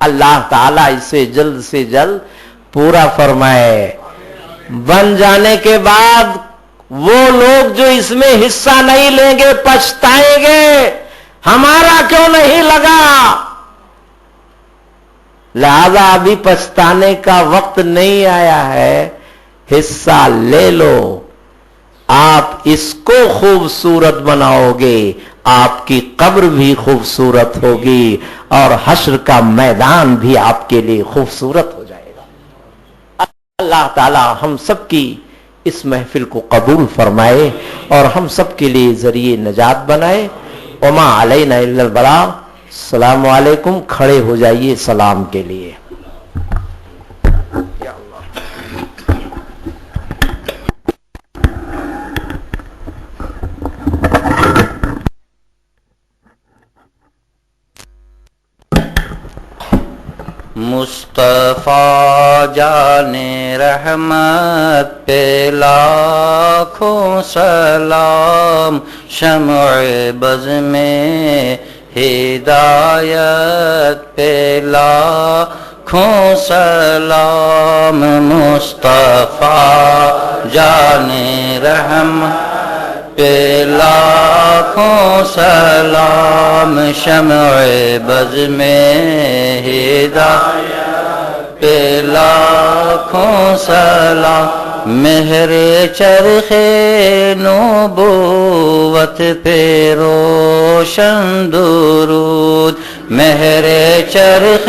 اللہ تعالیٰ اسے جلد سے جلد پورا فرمائے. بن جانے کے بعد وہ لوگ جو اس میں حصہ نہیں لیں گے پچھتائیں گے، ہمارا کیوں نہیں لگا. لہذا ابھی پچھتانے کا وقت نہیں آیا ہے، حصہ لے لو. آپ اس کو خوبصورت بناؤ گے، آپ کی قبر بھی خوبصورت ہوگی اور حشر کا میدان بھی آپ کے لیے خوبصورت ہو جائے گا. اللہ تعالی ہم سب کی اس محفل کو قبول فرمائے اور ہم سب کے لیے ذریعہ نجات بنائے. وما علینا الا البلاغ. السلام علیکم. کھڑے ہو جائیے سلام کے لیے. مصطفیٰ جان رحمت پہ لاکھوں سلام، شمع بز میں ہدایت پہ لاکھوں سلام. مصطفیٰ جان رحمت پہ لاکھوں سلام، شمع بز میں ہدایت پہ لاکھوں سلام. مہر چرخ نبوت پہ روشن درود، مہر چرخ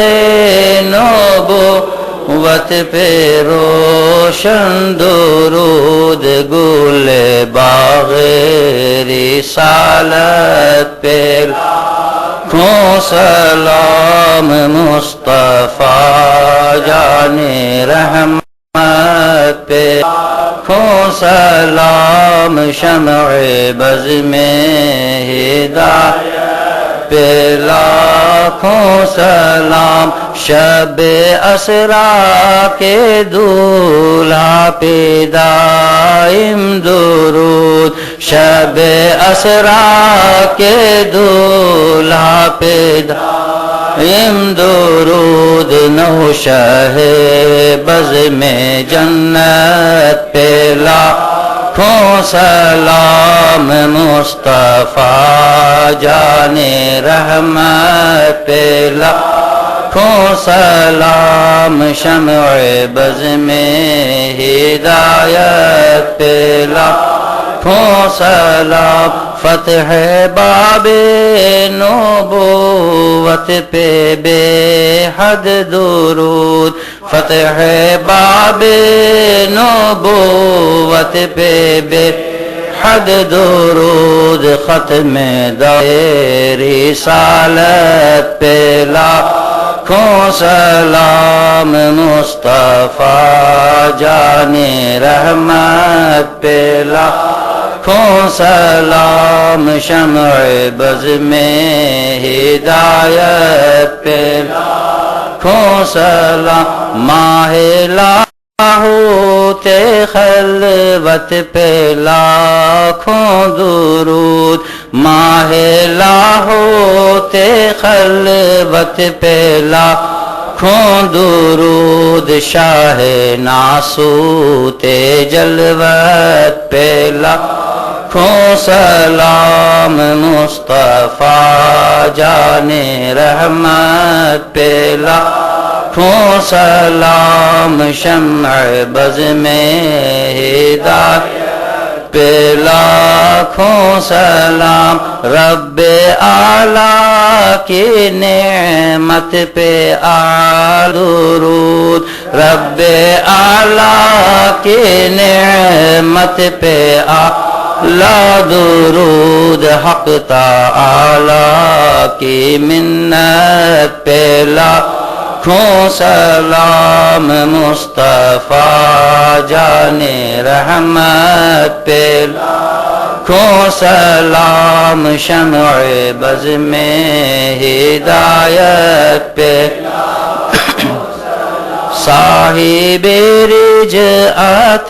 نبوت پہ روشن درود. گل باغ رسالت پہ لاکھوں سلام. مصطفیٰ جان رحمت پہ لاکھوں سلام، شمع بز میں ہدایت پہ لاکھوں سلام. شب اسرا کے دولہا پہ دائم درود، شب اسرا کے دولہا پہ دائم درود. نوشہ بز میں جنت پہ لاکھوں سلام. مصطفیٰ جان رحمت پہ لاکھوں سلام، شمع بز میں ہدایت پہ لاکھوں سلام. فتح باب نبوت پہ بے حد درود، فتح باب نبوت پہ بے حد درود. ختم دائر رسالت پہ لاکھوں سلام. مصطفیٰ جان رحمت پہ لاکھوں سلام، شمع بز میں ہدایت پہ لاکھوں سلام. ماہ لاہوت خلوت پہ لاکھوں درود، ماہ لاہوت خلوت پہ لاکھوں درود. شاہ ناسوت جلوت پہ لاکھوں سلام. مصطفیٰ جان رحمت پہ لاکھوں سلام، شمع بز میں ہدایت پہ لاکھوں سلام. رب اعلیٰ کی نعمت پہ درود، رب اعلیٰ کی نعمت پہ درود. حق تعالیٰ کی منت پہ لاکھوں سلام. مصطفیٰ جان رحمت پہ لاکھوں سلام، شمع بز میں ہدایت پہ صاحب رجعت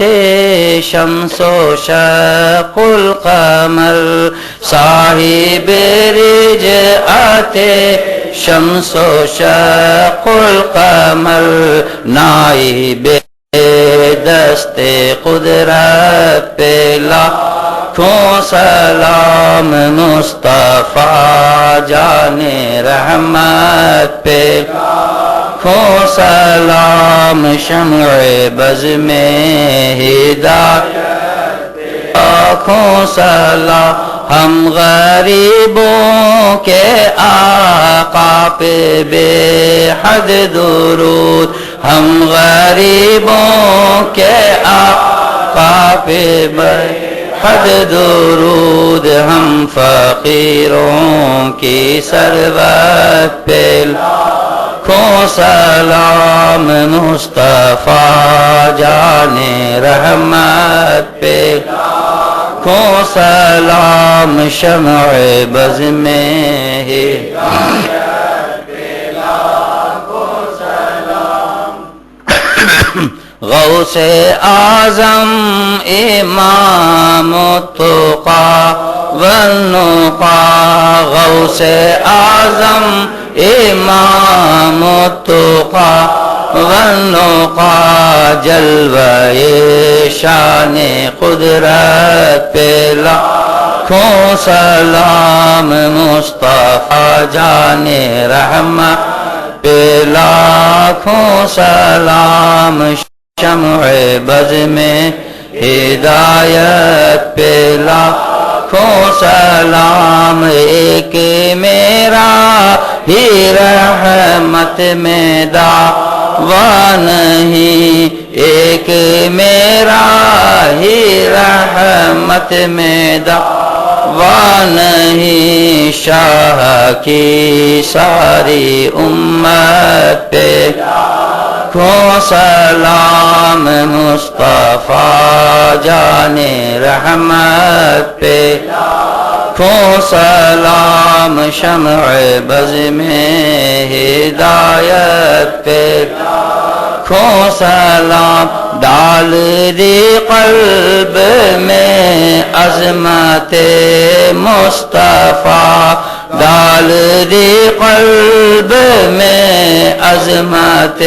شمس و شق القمر، صاحب رجعت شمس و شق القمر نائب دست قدرت پہ لاکھوں سلام مصطفیٰ جان رحمت پہ لاکھوں سلام شمع بز میں ہدایت لاکھوں سلام ہم غریبوں کے آقا پہ بے حد درود ہم غریبوں کے آقا پہ بے حد درود ہم فقیروں کی ثروت پہ لاکھوں سلام مصطفیٰ جان رحمت پہ لاکھوں سلام شمع بز میں ہدایت پہ لاکھوں سلام غوث اعظم امام التقی والنقی غوث اعظم امام التقی والنقی جلوہ شان قدرت پہ لاکھوں سلام مصطفیٰ جان رحمت پہ لاکھوں سلام شمع بز میں ہدایت پہ لاکھوں سلام ایک میرا ہی رحمت میں دعویٰ نہیں ایک میرا ہی رحمت میں دعویٰ نہیں شاہ کی ساری امت پہ لاکھوں سلام مصطفیٰ جان رحمت پہ لاکھوں سلام شمع بز میں ہدایت پہ لاکھوں سلام ڈال دی قلب میں عظمت مصطفیٰ ڈال دی قلب میں عظمت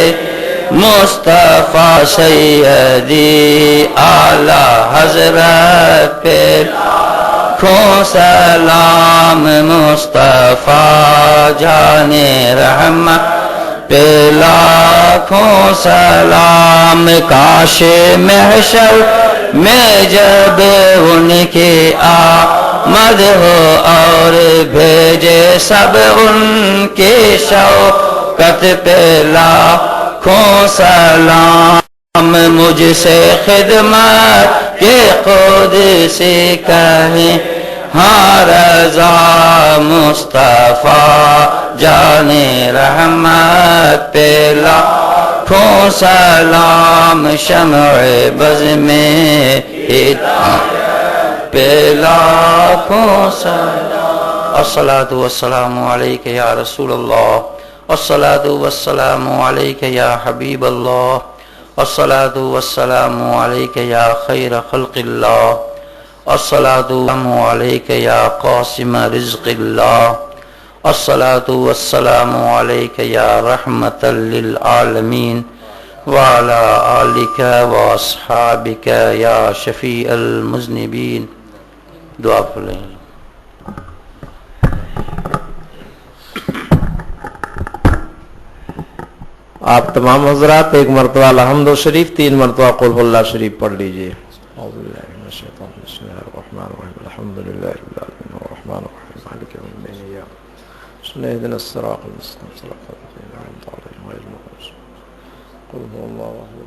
مصطفیٰ سیدی اعلی حضرت پہ لاکھوں سلام مصطفیٰ جان رحمت پہ لاکھوں سلام کاش محشر میں جب ان کی آمد ہو اور بھیجے سب ان کی شوکت پہ لاکھوں سلام مجھ سے خدمت کے قدسی کہیں ہاں رضا مصطفیٰ جان رحمت پہ لاکھوں سلام شمع بز میں ہدایت پہ لاکھوں سلام الصلاۃ والسلام علیک یا رسول اللہ الصلاۃ والسلام علیک یا حبیب اللہ الصلاۃ والسلام علیک یا خیر خلق اللہ الصلاۃ والسلام علیک یا قاسم رزق اللہ الصلاۃ والسلام علیک یا رحمت للعالمین وعلی آلک واصحابک یا شفیع المذنبین. دعا پڑھیں. آپ تمام حضرات ایک مرتبہ الحمد شریف 3 مرتبہ قل هو اللہ شریف پڑھ لیجئے. اعوذ باللہ من الشیطان بسم اللہ الرحمن الرحیم الحمد للہ رب العالمین الرحمن الرحیم مالک یوم الدین ایاک نعبد اهدنا الصراط المستقیم صراط الذین انعمت علیہم غیر المغضوب علیہم قل هو اللہ احد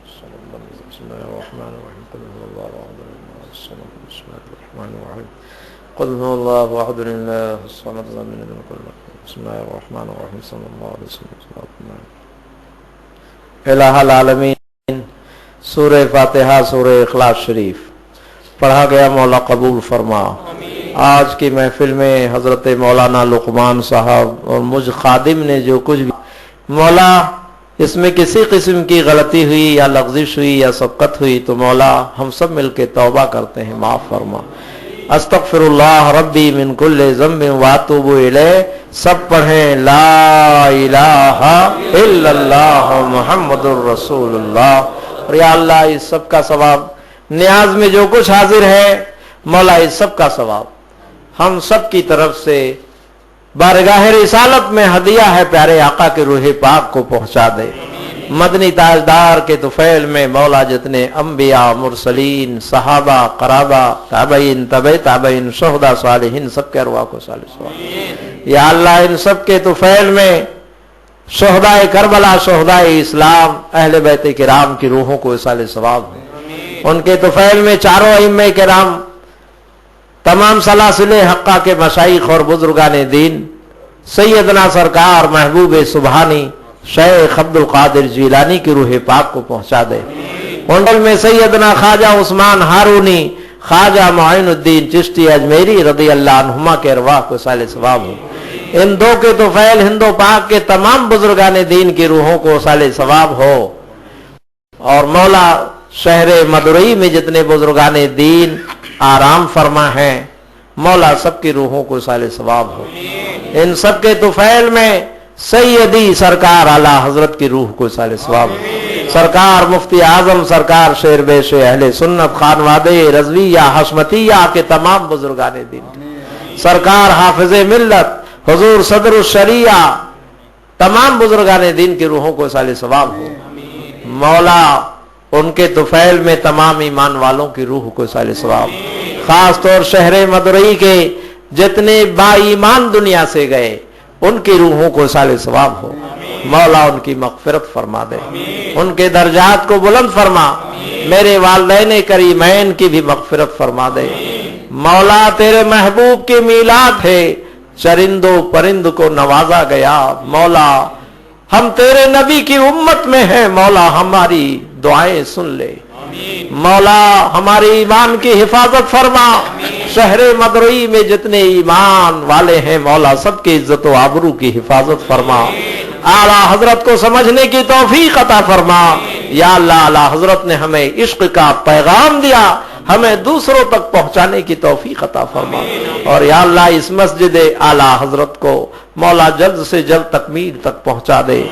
بسم اللہ الرحمن الرحیم قل هو اللہ احد الصمد بسم اللہ الرحمن الرحیم قل هو اللہ احد الصمد لم یلد ولم یکن له بسم اللہ الرحمن الرحیم صلی اللہ علیہ وسلم. الہ العالمین سورہ فاتحہ سورہ اخلاص شریف پڑھا گیا، مولا قبول فرما. آج کی محفل میں حضرت مولانا لقمان صاحب اور مجھ خادم نے جو کچھ بھی مولا اس میں کسی قسم کی غلطی ہوئی یا لغزش ہوئی یا سبقت ہوئی تو مولا ہم سب مل کے توبہ کرتے ہیں، معاف فرما. استغفراللہ ربی من کل ذنب واتوب الیہ، سب پڑھیں لا الہ الا اللہ محمد الرسول اللہ۔ اور یا اللہ اس سب کا ثواب، نیاز میں جو کچھ حاضر ہے مولا اس سب کا ثواب ہم سب کی طرف سے بارگاہ رسالت میں ہدیہ ہے پیارے آقا کے روح پاک کو پہنچا دے۔ مدنی تاجدار کے طفیل میں مولا جتنے انبیاء، مرسلین، صحابہ، قرابہ، تابعین، تبع تابعین، شہداء، صالحین، سب کے ارواح کو صالح ثواب۔ یا اللہ ان سب کے طفیل میں شہداء کربلا، شہداء اسلام، اہل بیت کرام کی روحوں کو صالح ثواب ہو۔ ان کے طفیل میں چاروں ائمہ کرام، تمام سلاسل حقہ کے مشائخ اور بزرگان دین، سیدنا سرکار محبوب سبحانی شیخ عبد القادر جیلانی کی روح پاک کو پہنچا دے۔ انڈل میں سیدنا خواجہ عثمان ہارونی، خواجہ معین الدین چشتی اجمیری رضی اللہ عنہما کے ارواح کو صالح ثواب ہو۔ ان دو کے طفیل ہند و پاک کے تمام بزرگان دین کی روحوں کو صالح ثواب ہو۔ اور مولا شہر مدورئی میں جتنے بزرگان دین آرام فرما ہیں مولا سب کی روحوں کو صالح ثواب ہو۔ ان سب کے طفیل میں سیدی سرکار اعلی حضرت کی روح کو صالح ثواب ہو۔ سرکار مفتی اعظم، سرکار شیر بیش اہل سنت خانوادہ رضویہ حشمتیہ کے تمام بزرگان دین، سرکار حافظ ملت حضور صدر الشریعہ، تمام بزرگان دین کی روحوں کو صالح ثواب ہو۔ مولا ان کے طفیل میں تمام ایمان والوں کی روح کو صالح ثواب، خاص طور شہر مدورئی کے جتنے با ایمان دنیا سے گئے ان کی روحوں کو صالح ثواب ہو۔ مولا ان کی مغفرت فرما دے، ان کے درجات کو بلند فرما، میرے والدین کریمین کی بھی مغفرت فرما دے۔ مولا تیرے محبوب کی میلاد ہے، چرند و پرند کو نوازا گیا۔ مولا ہم تیرے نبی کی امت میں ہیں، مولا ہماری دعائیں سن لے۔ مولا ہمارے ایمان کی حفاظت فرما، شہر مدورئی میں جتنے ایمان والے ہیں مولا سب کی عزت و آبرو کی حفاظت فرما۔ اعلیٰ حضرت کو سمجھنے کی توفیق عطا فرما۔ یا اللہ اعلیٰ حضرت نے ہمیں عشق کا پیغام دیا، ہمیں دوسروں تک پہنچانے کی توفیق عطا فرما۔ اور یا اللہ اس مسجد اعلیٰ حضرت کو مولا جلد سے جلد تکمیل تک پہنچا دے۔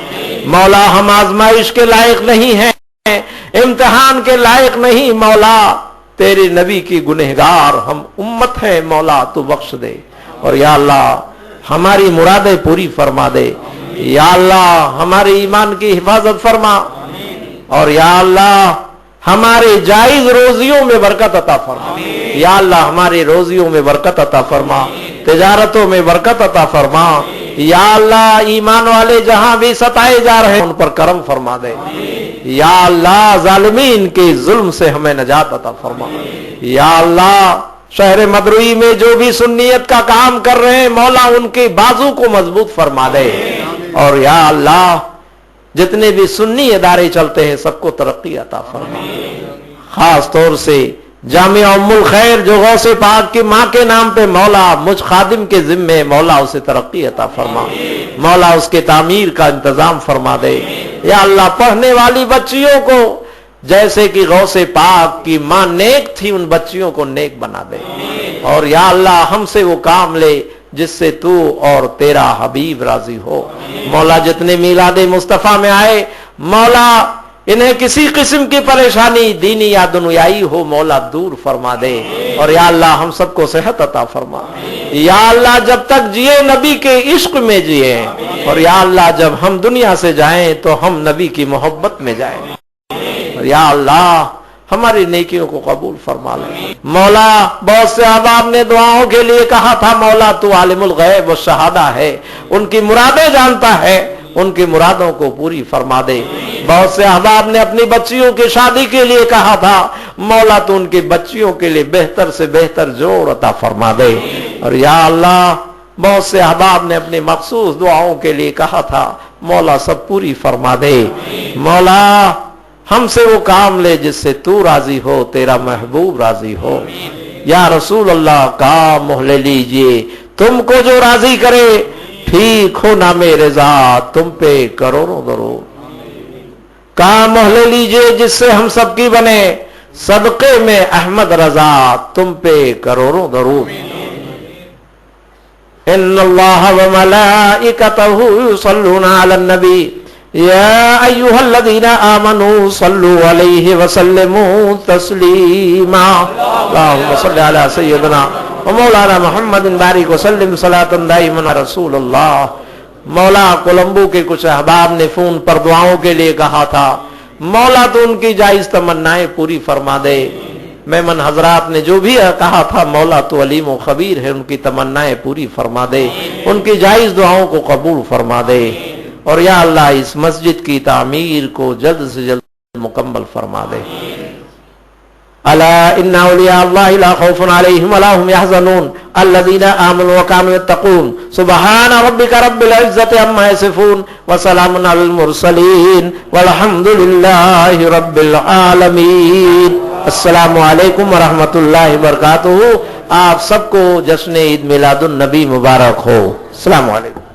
مولا ہم آزمائش کے لائق نہیں ہیں، امتحان کے لائق نہیں، مولا تیرے نبی کی گنہگار ہم امت ہیں، مولا تو بخش دے۔ اور یا اللہ ہماری مرادیں پوری فرما دے، یا اللہ ہمارے ایمان کی حفاظت فرما، اور یا اللہ ہمارے جائز روزیوں میں برکت عطا فرما۔ یا اللہ ہماری روزیوں میں برکت عطا فرما، تجارتوں میں برکت عطا فرما۔ یا اللہ ایمان والے جہاں بھی ستائے جا رہے ہیں ان پر کرم فرما دے۔ یا اللہ ظالمین کے ظلم سے ہمیں نجات عطا فرما۔ یا اللہ شہر مدورئی میں جو بھی سنیت کا کام کر رہے ہیں مولا ان کے بازو کو مضبوط فرما دے۔ اور یا اللہ جتنے بھی سنی ادارے چلتے ہیں سب کو ترقی عطا فرما، خاص طور سے جامعہ ام الخیر جو غوث پاک کی ماں کے نام پہ مولا مجھ خادم کے ذمے مولا اسے ترقی عطا فرما، مولا اس کے تعمیر کا انتظام فرما دے۔ یا اللہ پڑھنے والی بچیوں کو جیسے کہ غوث پاک کی ماں نیک تھی ان بچیوں کو نیک بنا دے۔ اور یا اللہ ہم سے وہ کام لے جس سے تو اور تیرا حبیب راضی ہو۔ مولا جتنے میلاد مصطفیٰ میں آئے مولا انہیں کسی قسم کی پریشانی دینی یا دنیائی ہو مولا دور فرما دے۔ اور یا اللہ ہم سب کو صحت عطا فرما۔ یا اللہ جب تک جیے نبی کے عشق میں جیے، اور یا اللہ جب ہم دنیا سے جائیں تو ہم نبی کی محبت میں جائیں۔ اور یا اللہ ہماری نیکیوں کو قبول فرما لے۔ مولا بہت سے احباب نے دعاؤں کے لیے کہا تھا مولا تو عالم الغیب والشہادہ ہے، ان کی مرادیں جانتا ہے، ان کی مرادوں کو پوری فرما دے۔ بہت سے احباب نے اپنی بچیوں کی شادی کے لیے کہا تھا مولا تو ان کی بچیوں کے لیے بہتر سے بہتر جوڑ عطا فرما دے۔ اور یا اللہ بہت سے احباب نے اپنی مخصوص دعاؤں کے لیے کہا تھا مولا سب پوری فرما دے۔ مولا ہم سے وہ کام لے جس سے تو راضی ہو، تیرا محبوب راضی ہو۔ یا رسول اللہ کام لے لیجئے تم کو جو راضی کرے، ٹھیک ہو نام رضا تم پہ کروڑوں درود۔ کام لے لیجئے جس سے ہم سب کی بنے، صدقے میں احمد رضا تم پہ کروڑوں درود. ان اللہ وملائکتہ یصلون علی النبی یا ایھا الذین آمنوا صلوا علیہ وسلموا تسلیما. اللہم صل علی سیدنا ومولانا محمد بارک وسلم صلاۃ دائما رسول اللہ. مولا کولمبو کے کچھ احباب نے فون پر دعاؤں کے لیے کہا تھا. مولا تو ان کی جائز تمنائیں پوری فرما دے. مہمان حضرات نے جو بھی کہا تھا مولا تو علیم و خبیر ہے، ان کی تمنائیں پوری فرما دے، ان کی جائز دعاؤں کو قبول فرما دے. اور یا اللہ اس مسجد کی تعمیر کو جلد سے جلد مکمل فرما دے. الا ان اولیاء اللہ لا خوف علیہم ولا هم يحزنون الذین آمنوا وكانوا يتقون. سبحان ربک رب العزۃ عما یصفون وسلام علی المرسلین والحمد للہ رب العالمین. السلام علیکم ورحمۃ اللہ وبرکاتہ. آپ سب کو جشن عید میلاد النبی مبارک ہو. السلام علیکم.